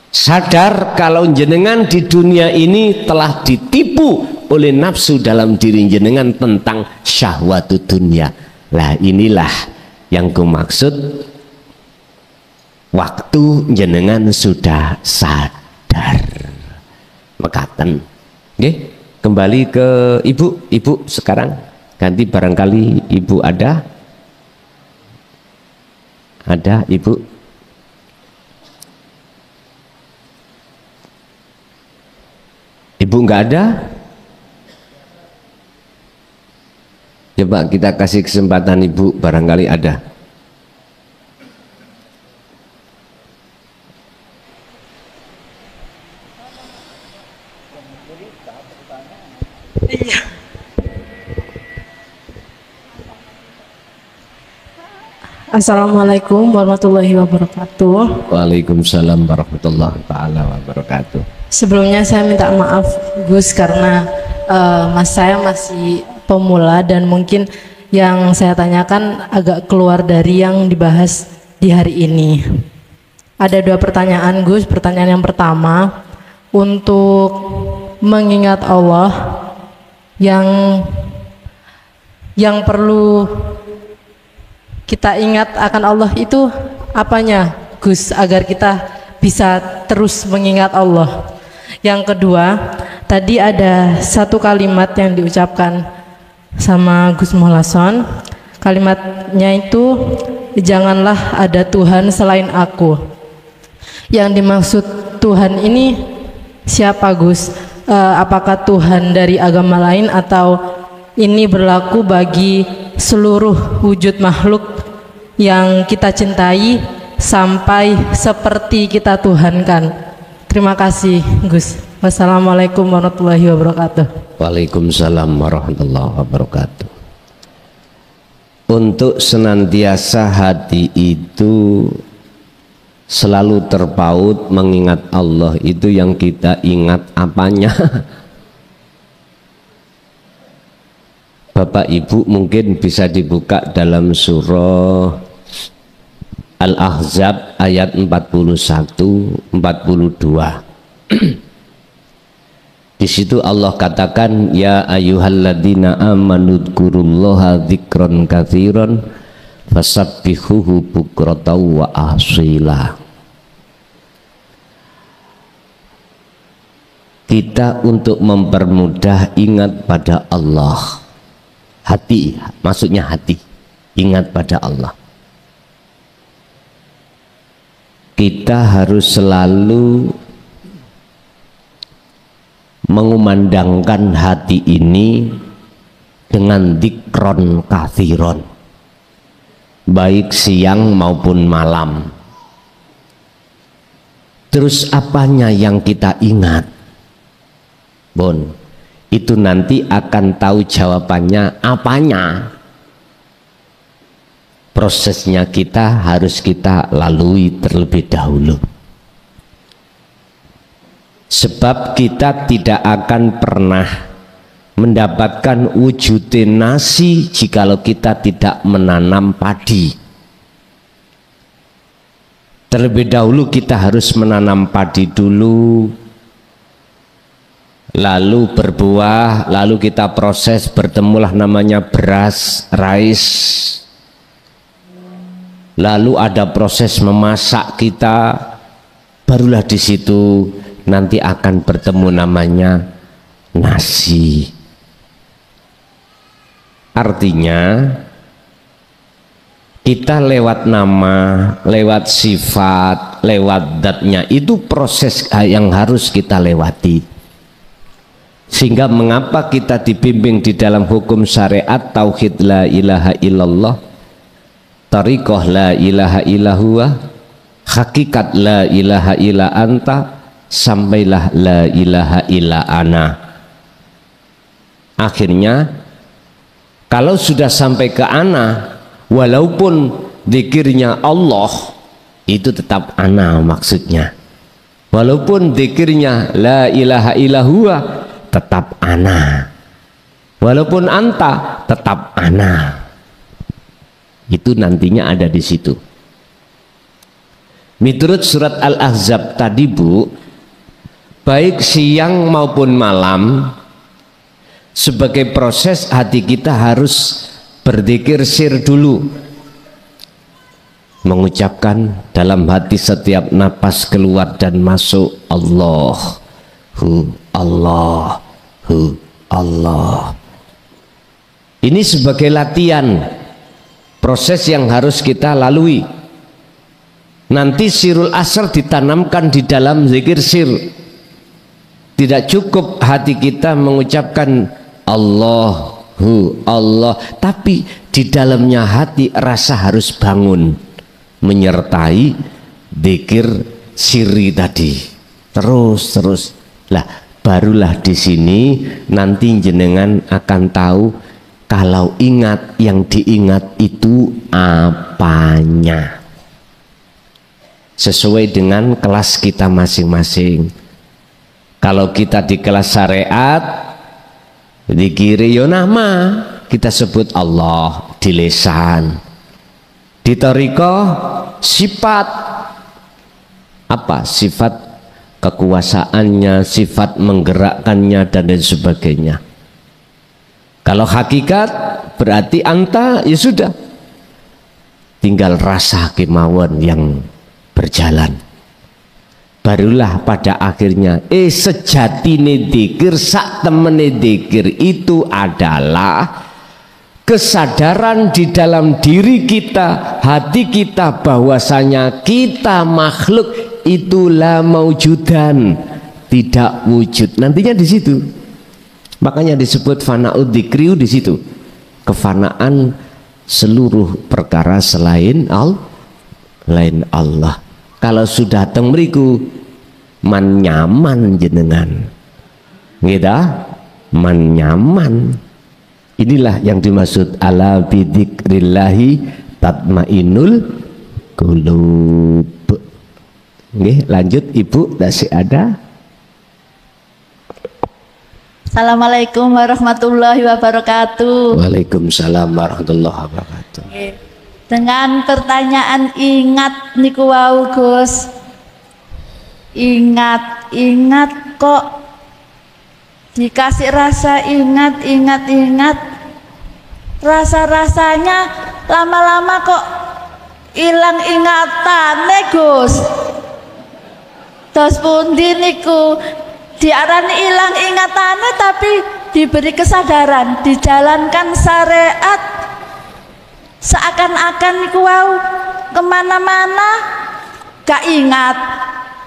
S2: Sadar kalau jenengan di dunia ini telah ditipu oleh nafsu dalam diri jenengan tentang syahwatut dunia. Lah inilah yang kumaksud waktu jenengan sudah sadar. Mekaten. Nggih, kembali ke ibu sekarang. Ganti barangkali ibu ada ibu. Ibu nggak ada? Coba kita kasih kesempatan ibu, barangkali ada.
S5: Iya. Assalamualaikum warahmatullahi wabarakatuh.
S2: Waalaikumsalam warahmatullahi taala wabarakatuh.
S5: Sebelumnya saya minta maaf Gus karena mas saya masih pemula dan mungkin yang saya tanyakan agak keluar dari yang dibahas di hari ini. Ada 2 pertanyaan Gus. Pertanyaan yang pertama, untuk mengingat Allah yang perlu kita ingat akan Allah itu apanya Gus, agar kita bisa terus mengingat Allah? Yang kedua, tadi ada satu kalimat yang diucapkan sama Gus Muhlason. Kalimatnya itu, janganlah ada Tuhan selain aku. Yang dimaksud Tuhan ini siapa Gus? Apakah Tuhan dari agama lain atau ini berlaku bagi seluruh wujud makhluk yang kita cintai sampai seperti kita tuhankan? Terima kasih Gus. Wassalamualaikum warahmatullahi wabarakatuh.
S2: Waalaikumsalam warahmatullahi wabarakatuh. Untuk senantiasa hati itu selalu terpaut mengingat Allah, itu yang kita ingat apanya? Bapak Ibu mungkin bisa dibuka dalam surah Al-Ahzab ayat 41-42. Di situ Allah katakan, ya ayyuhalladzina amanu dzkurullaha dzikran katsiran fasabbihuhu bukratan wa asila. Kita untuk mempermudah ingat pada Allah. Hati, maksudnya hati, ingat pada Allah. Kita harus selalu mengumandangkan hati ini dengan dzikron katsiron, baik siang maupun malam. Terus apanya yang kita ingat? Bon, itu nanti akan tahu jawabannya apanya. Prosesnya harus kita lalui terlebih dahulu. Sebab kita tidak akan pernah mendapatkan wujud nasi jikalau kita tidak menanam padi. Terlebih dahulu kita harus menanam padi dulu, lalu berbuah, lalu kita proses, bertemulah namanya beras, rice. Lalu ada proses memasak kita, barulah di situ nanti akan bertemu namanya nasi. Artinya kita lewat nama, lewat sifat, lewat zatnya, itu proses yang harus kita lewati. Sehingga mengapa kita dibimbing di dalam hukum syariat tauhid la ilaha illallah, tariqah la ilaha illallah, hakikat la ilaha illa anta, sampailah la ilaha illa ana. Akhirnya kalau sudah sampai ke ana, walaupun zikirnya Allah, itu tetap ana maksudnya. Walaupun zikirnya la ilaha illallah, tetap ana. Walaupun anta, tetap ana. Itu nantinya ada di situ. Menurut surat Al-Ahzab tadi Bu, baik siang maupun malam, sebagai proses hati kita harus berzikir sir dulu, mengucapkan dalam hati setiap napas keluar dan masuk, Allahu Allahu Allah. Ini sebagai latihan, proses yang harus kita lalui. Nanti sirul asr ditanamkan di dalam zikir sir. Tidak cukup hati kita mengucapkan Allahu Allah, tapi di dalamnya hati rasa harus bangun menyertai zikir siri tadi. Terus lah barulah di sini nanti jenengan akan tahu kalau ingat yang diingat itu apanya, sesuai dengan kelas kita masing-masing. Kalau kita di kelas syariat, dikiri yo nama, kita sebut Allah di lisan. Di thariqah sifat apa? Sifat kekuasaannya, sifat menggerakkannya dan lain sebagainya. Kalau hakikat berarti anta, ya sudah, tinggal rasa kemauan yang berjalan. Barulah pada akhirnya sejatine dzikir, sak temene dzikir itu adalah kesadaran di dalam diri kita, hati kita, bahwasanya kita makhluk itulah maujudan, tidak wujud. Nantinya di situ. Makanya disebut fana'ud dzikri di situ. Kefanaan seluruh perkara selain Allah. Kalau sudah teng mriku man nyaman jenengan. Gitu? Man nyaman. Inilah yang dimaksud ala bidzikrillahi tatmainnul qulub. Nggih, lanjut Ibu, masih ada?
S6: Assalamualaikum warahmatullahi wabarakatuh.
S2: Waalaikumsalam warahmatullahi wabarakatuh.
S6: Dengan pertanyaan ingat niku wau Gus. Ingat kok dikasih rasa ingat. Rasa-rasanya lama-lama kok hilang ingatane Gus. Terus pundi niku diarani hilang ingatane tapi diberi kesadaran, dijalankan syariat, seakan-akan niku wau kemana-mana gak ingat,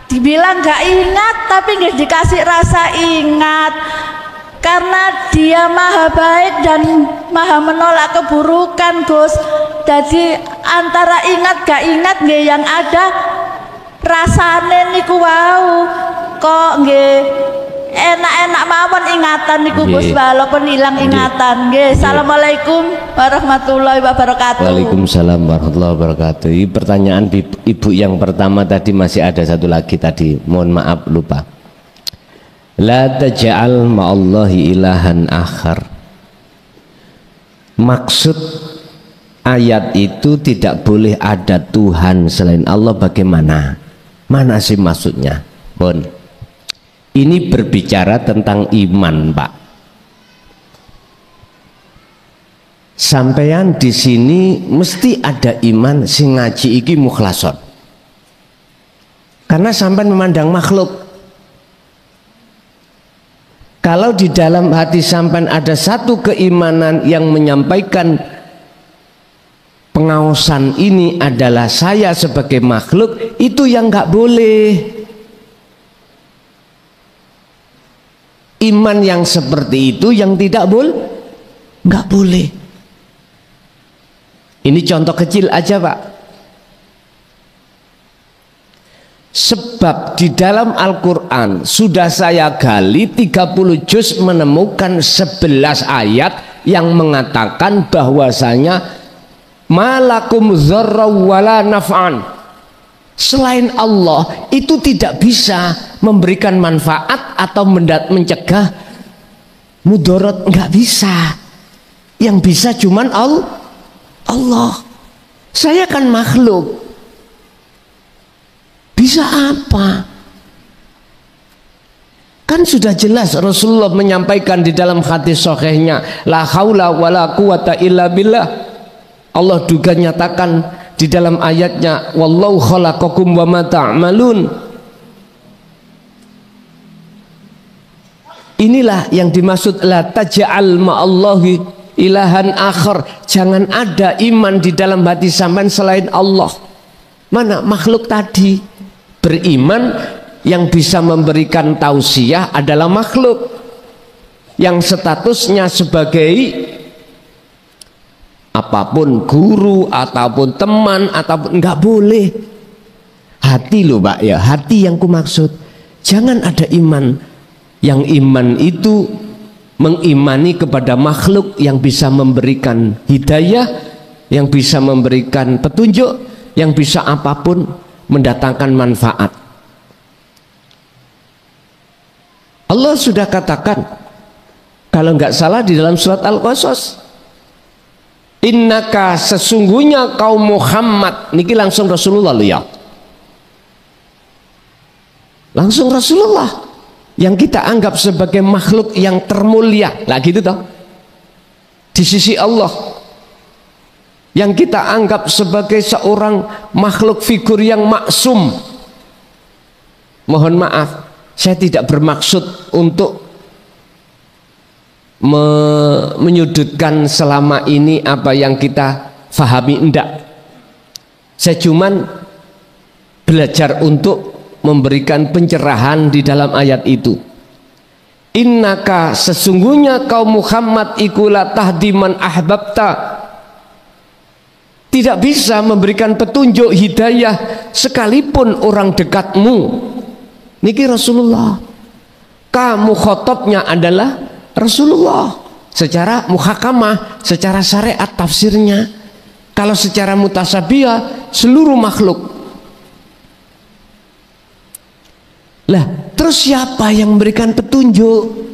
S6: dibilang gak ingat tapi nggak dikasih rasa ingat, karena dia maha baik dan maha menolak keburukan Gus. Jadi antara ingat gak ingat nggih yang ada rasane niku wau kok nggih enak-enak mawon ingatan niku Gus, walaupun hilang ingatan nggih. Assalamualaikum warahmatullahi wabarakatuh.
S2: Waalaikumsalam warahmatullahi wabarakatuh. Ini pertanyaan Ibu yang pertama tadi, masih ada satu lagi tadi, mohon maaf lupa. La taj'al ma'allahi ilahan akhar. Maksud ayat itu tidak boleh ada Tuhan selain Allah. Bagaimana? Mana sih maksudnya? Bon. Ini berbicara tentang iman, Pak. Sampeyan di sini mesti ada iman sing ngaji iki mukhlason. Karena sampean memandang makhluk. Kalau di dalam hati sampean ada satu keimanan yang menyampaikan pengaosan ini adalah saya sebagai makhluk, itu yang nggak boleh. Iman yang seperti itu yang tidak nggak boleh. Ini contoh kecil aja, Pak. Sebab di dalam Al-Quran sudah saya gali 30 juz menemukan 11 ayat yang mengatakan bahwasanya malakum dzarra wala naf'an, selain Allah itu tidak bisa memberikan manfaat atau mencegah mudarat, nggak bisa. Yang bisa cuman Allah. Saya kan makhluk, bisa apa? Kan sudah jelas Rasulullah menyampaikan di dalam hadis sahihnya, la haula wala quwata illa billah. Allah juga nyatakan di dalam ayatnya, wallahu khalaqakum wa ma ta'malun. Inilah yang dimaksud la taj'al ma'allahi ilahan akhar. Jangan ada iman di dalam hati sampean selain Allah. Mana makhluk tadi? Beriman yang bisa memberikan tausiah adalah makhluk yang statusnya sebagai apapun, guru ataupun teman ataupun, nggak boleh. Hati loh Pak ya, hati yang ku maksud. Jangan ada iman Yang iman itu mengimani kepada makhluk yang bisa memberikan hidayah, yang bisa memberikan petunjuk, yang bisa apapun mendatangkan manfaat. Allah sudah katakan, kalau nggak salah di dalam surat Al-Qasas, innaka, sesungguhnya kaum Muhammad, niki langsung Rasulullah loh ya, langsung Rasulullah yang kita anggap sebagai makhluk yang termulia, lah gitu toh, di sisi Allah, yang kita anggap sebagai seorang makhluk figur yang maksum. Mohon maaf, saya tidak bermaksud untuk menyudutkan selama ini apa yang kita fahami, enggak. Saya cuman belajar untuk memberikan pencerahan di dalam ayat itu. Innaka, sesungguhnya kaum Muhammad iku la tahdi man ahbabta, tidak bisa memberikan petunjuk hidayah sekalipun orang dekatmu. Niki Rasulullah, kamu khotobnya adalah Rasulullah secara muhakamah, secara syariat tafsirnya. Kalau secara mutasabiah seluruh makhluk. Lah, terus siapa yang memberikan petunjuk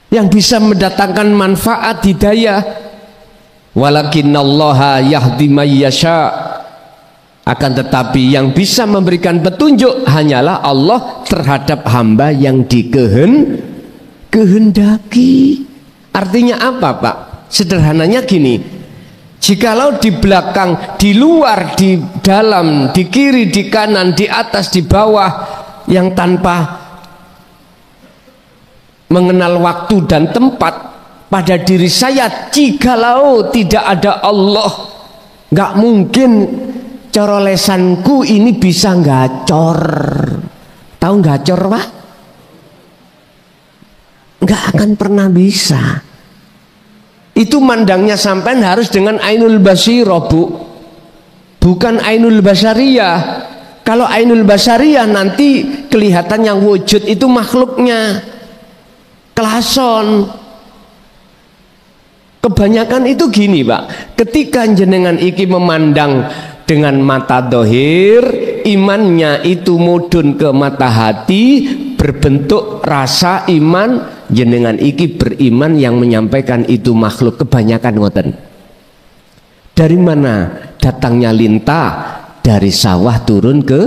S2: yang bisa mendatangkan manfaat hidayah? Walakinallaha yahdi may yasha. Akan tetapi yang bisa memberikan petunjuk hanyalah Allah terhadap hamba yang dikehendaki. Artinya apa, Pak? Sederhananya gini, jikalau di belakang, di luar, di dalam, di kiri, di kanan, di atas, di bawah, yang tanpa mengenal waktu dan tempat pada diri saya, jikalau tidak ada Allah, nggak mungkin coro lesanku ini bisa gacor. Tahu gacor, Pak? Nggak akan pernah bisa. Itu mandangnya sampean harus dengan ainul basirah, Bu, bukan ainul basariyah. Kalau ainul basariyah nanti kelihatan yang wujud itu makhluknya, kelason. Kebanyakan itu gini, Pak, ketika jenengan iki memandang dengan mata dohir, imannya itu mudun ke mata hati, berbentuk rasa iman, jenengan iki beriman yang menyampaikan itu makhluk. Kebanyakan ngoten. Dari mana datangnya lintah? Dari sawah turun ke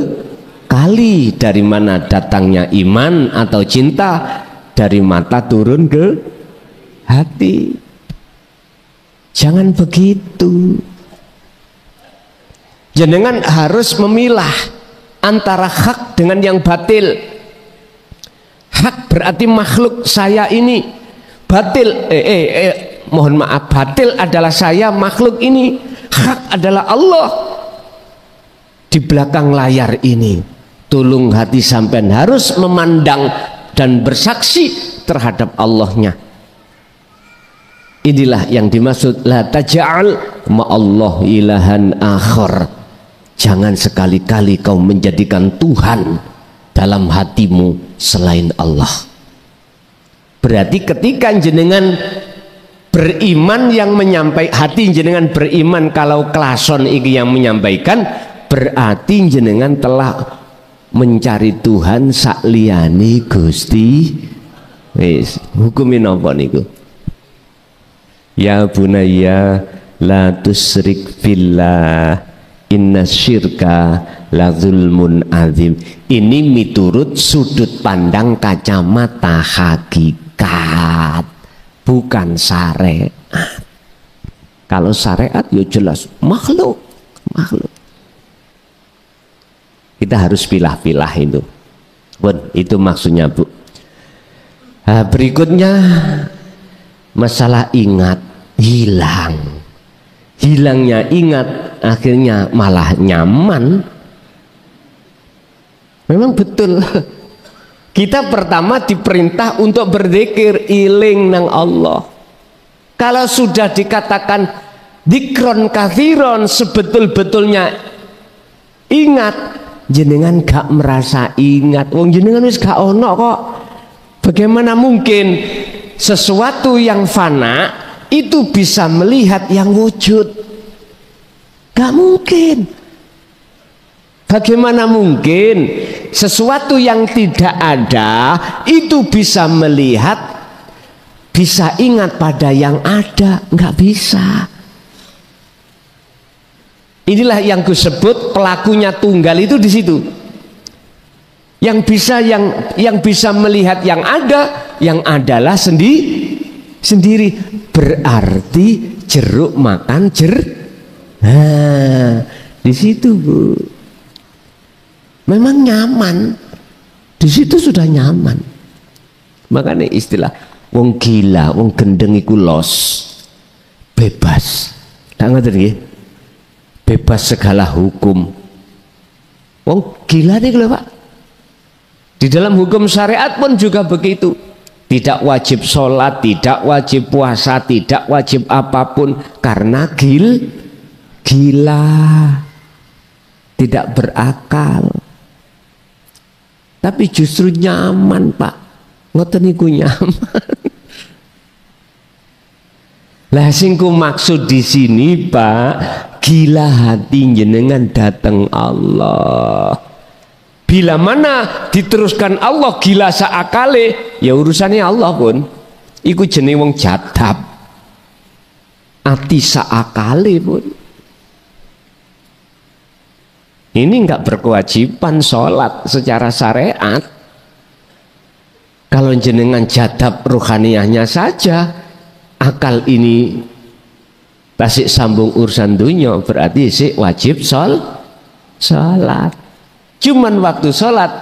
S2: kali. Dari mana datangnya iman atau cinta? Dari mata turun ke hati. Jangan begitu. Jenengan harus memilah antara hak dengan yang batil. Hak berarti makhluk saya ini, batil mohon maaf, batil adalah saya makhluk ini, hak adalah Allah. Di belakang layar ini, tolong hati sampean harus memandang dan bersaksi terhadap Allahnya. Inilah yang dimaksud la taj'al ma'allah ilahan akhar. Jangan sekali-kali kau menjadikan Tuhan dalam hatimu selain Allah. Berarti ketika jenengan beriman, yang menyampaikan hati jenengan beriman, kalau kelason iki yang menyampaikan, berarti jenengan telah mencari Tuhan sakliyane Gusti. Wis, hukumin apa niku? Ya bunayya la tusyrik billah, inna syirka la zulmun azim. Ini miturut sudut pandang kacamata hakikat, bukan syariat. Kalau syariat ya jelas makhluk. Kita harus pilah-pilah itu. Itu maksudnya, Bu. Nah, berikutnya masalah ingat, hilangnya ingat, akhirnya malah nyaman. Memang betul, kita pertama diperintah untuk berzikir, iling nang Allah. Kalau sudah dikatakan dikron kathiron, sebetul-betulnya ingat, jenengan gak merasa ingat, wong jenengan wis gak ono kok. Bagaimana mungkin sesuatu yang fana itu bisa melihat yang wujud? Gak mungkin. Bagaimana mungkin sesuatu yang tidak ada itu bisa melihat, bisa ingat pada yang ada? Nggak bisa. Inilah yang kusebut pelakunya tunggal itu di situ. Yang bisa melihat yang ada, yang adalah sendiri. Berarti jeruk makan Nah, di situ Bu. Memang nyaman, di situ sudah nyaman. Makanya istilah wong gila, wong gendeng iku los, bebas. Tak ngerti nggih? Bebas segala hukum. Wong gila nih lho Pak. Di dalam hukum syariat pun juga begitu. Tidak wajib sholat, tidak wajib puasa, tidak wajib apapun karena gila, tidak berakal. Tapi justru nyaman Pak, ngoten niku nyaman. Lah sing ku maksud di sini Pak, gila hati jenengan datang Allah. Bila mana diteruskan Allah gila saakale, ya urusannya Allah pun. Iku jenenge wong jadab. Ati saakale pun. Ini enggak berkewajiban sholat secara syariat. Kalau jenengan jadab ruhaniyahnya saja, akal ini tasik sambung urusan dunia, berarti sih wajib sholat. Cuman waktu sholat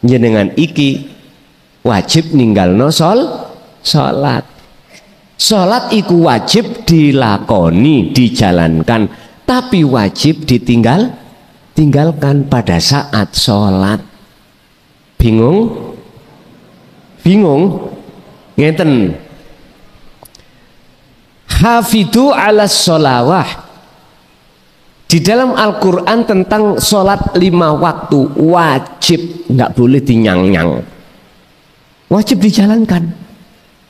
S2: jenengan iki wajib ninggalno sholat. Sholat iku wajib dilakoni, dijalankan, tapi wajib tinggalkan pada saat sholat. Bingung? Ngeten. Hafidhu ala sholawah. Di dalam Al-Quran tentang sholat 5 waktu wajib, nggak boleh dinyang-nyang, wajib dijalankan.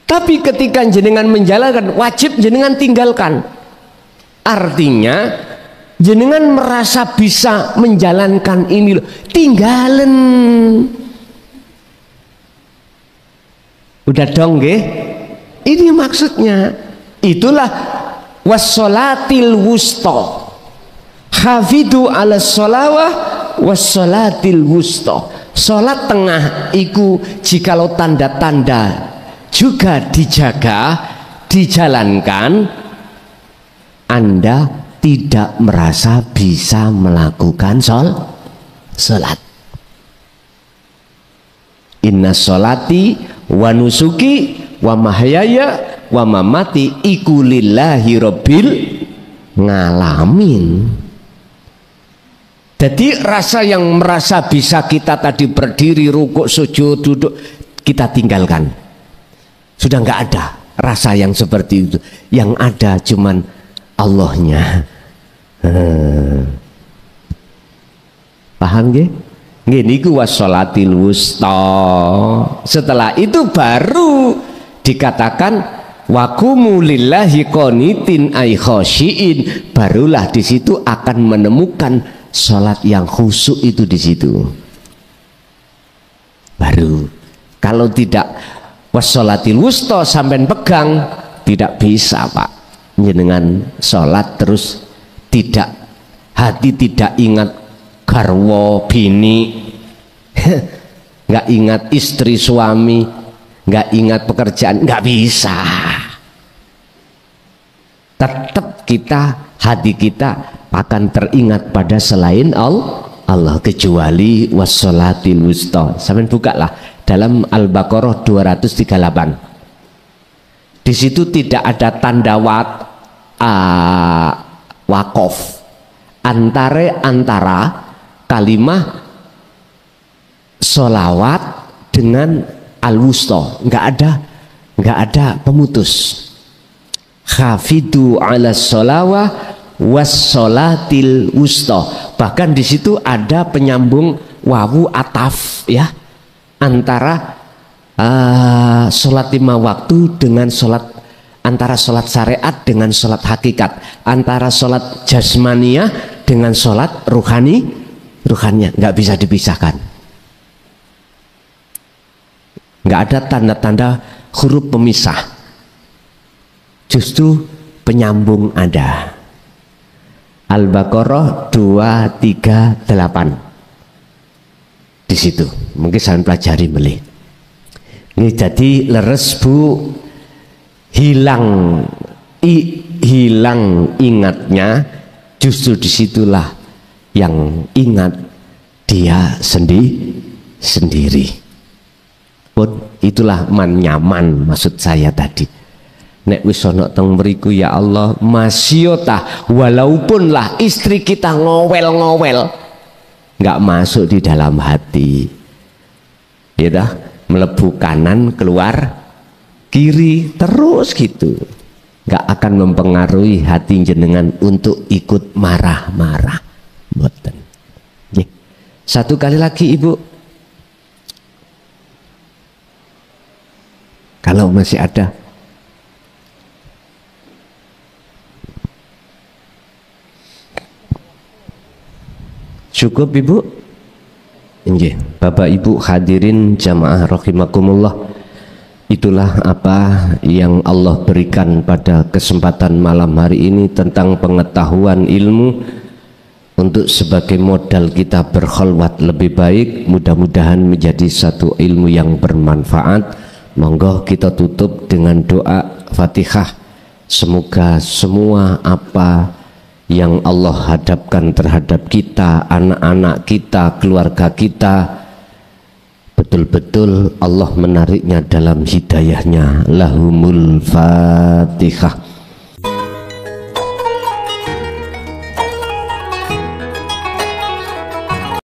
S2: Tapi ketika jenengan menjalankan, wajib jenengan tinggalkan. Artinya jenengan merasa bisa menjalankan ini loh, tinggalin. Udah dong nggih? Ini maksudnya. Itulah wassolatil wusta. Hafidhu ala sholawah wassolatil wusta. Sholat tengah iku jikalau tanda-tanda juga dijaga, dijalankan, Anda tidak merasa bisa melakukan sholat. Inna sholati wa nusuki wa mahyaya wa mamati iku lillahi rabbil ngalamin. Jadi rasa yang merasa bisa kita tadi berdiri, rukuk, sujud, duduk, kita tinggalkan. Sudah nggak ada rasa yang seperti itu. Yang ada cuman Allahnya. Paham nggih? Nggih niku wassolatil wusta. Setelah itu baru dikatakan waqumu lillahi qanitin ay khosyiin. Barulah di situ akan menemukan sholat yang khusyuk itu di situ. Baru. Kalau tidak wassolatil wusta sampai pegang, tidak bisa Pak. Jenengan sholat terus tidak, hati tidak ingat garwa bini, nggak ingat istri suami, nggak ingat pekerjaan, nggak bisa. Tetap hati kita akan teringat pada selain Allah kecuali wassolatil wusta. Sampai buka lah dalam Al-Baqarah 238. Di situ tidak ada tanda wakof antara kalimah sholawat dengan al-wusta. Nggak ada pemutus. Hafidhu ala sholawah wassolatil wusta. Bahkan di situ ada penyambung wawu ataf ya, antara sholat 5 waktu dengan sholat, antara sholat syariat dengan sholat hakikat, antara sholat jasmaniyah dengan sholat ruhaninya, nggak bisa dipisahkan. Nggak ada tanda-tanda huruf pemisah, justru penyambung ada. Al-Baqarah 238 di situ, mungkin saya pelajari beli. Ini jadi leres Bu, hilang ingatnya, justru disitulah yang ingat dia sendiri. Pun itulah man nyaman maksud saya tadi. Nek wis ana teng mriku ya Allah masyota, walaupun lah istri kita ngowel-ngowel nggak masuk di dalam hati, ya dah, melebu kanan keluar kiri terus gitu, nggak akan mempengaruhi hati jenengan untuk ikut marah-marah. Boten. Satu kali lagi Ibu, kalau masih ada. Cukup Ibu? Nggih, Bapak Ibu hadirin jamaah rahimakumullah. Itulah apa yang Allah berikan pada kesempatan malam hari ini tentang pengetahuan ilmu untuk sebagai modal kita berkholwat lebih baik. Mudah-mudahan menjadi satu ilmu yang bermanfaat. Monggo kita tutup dengan doa Fatihah. Semoga semua apa yang Allah hadapkan terhadap kita, anak-anak kita, keluarga kita, betul-betul Allah menariknya dalam hidayahnya. Lahumul Fatihah.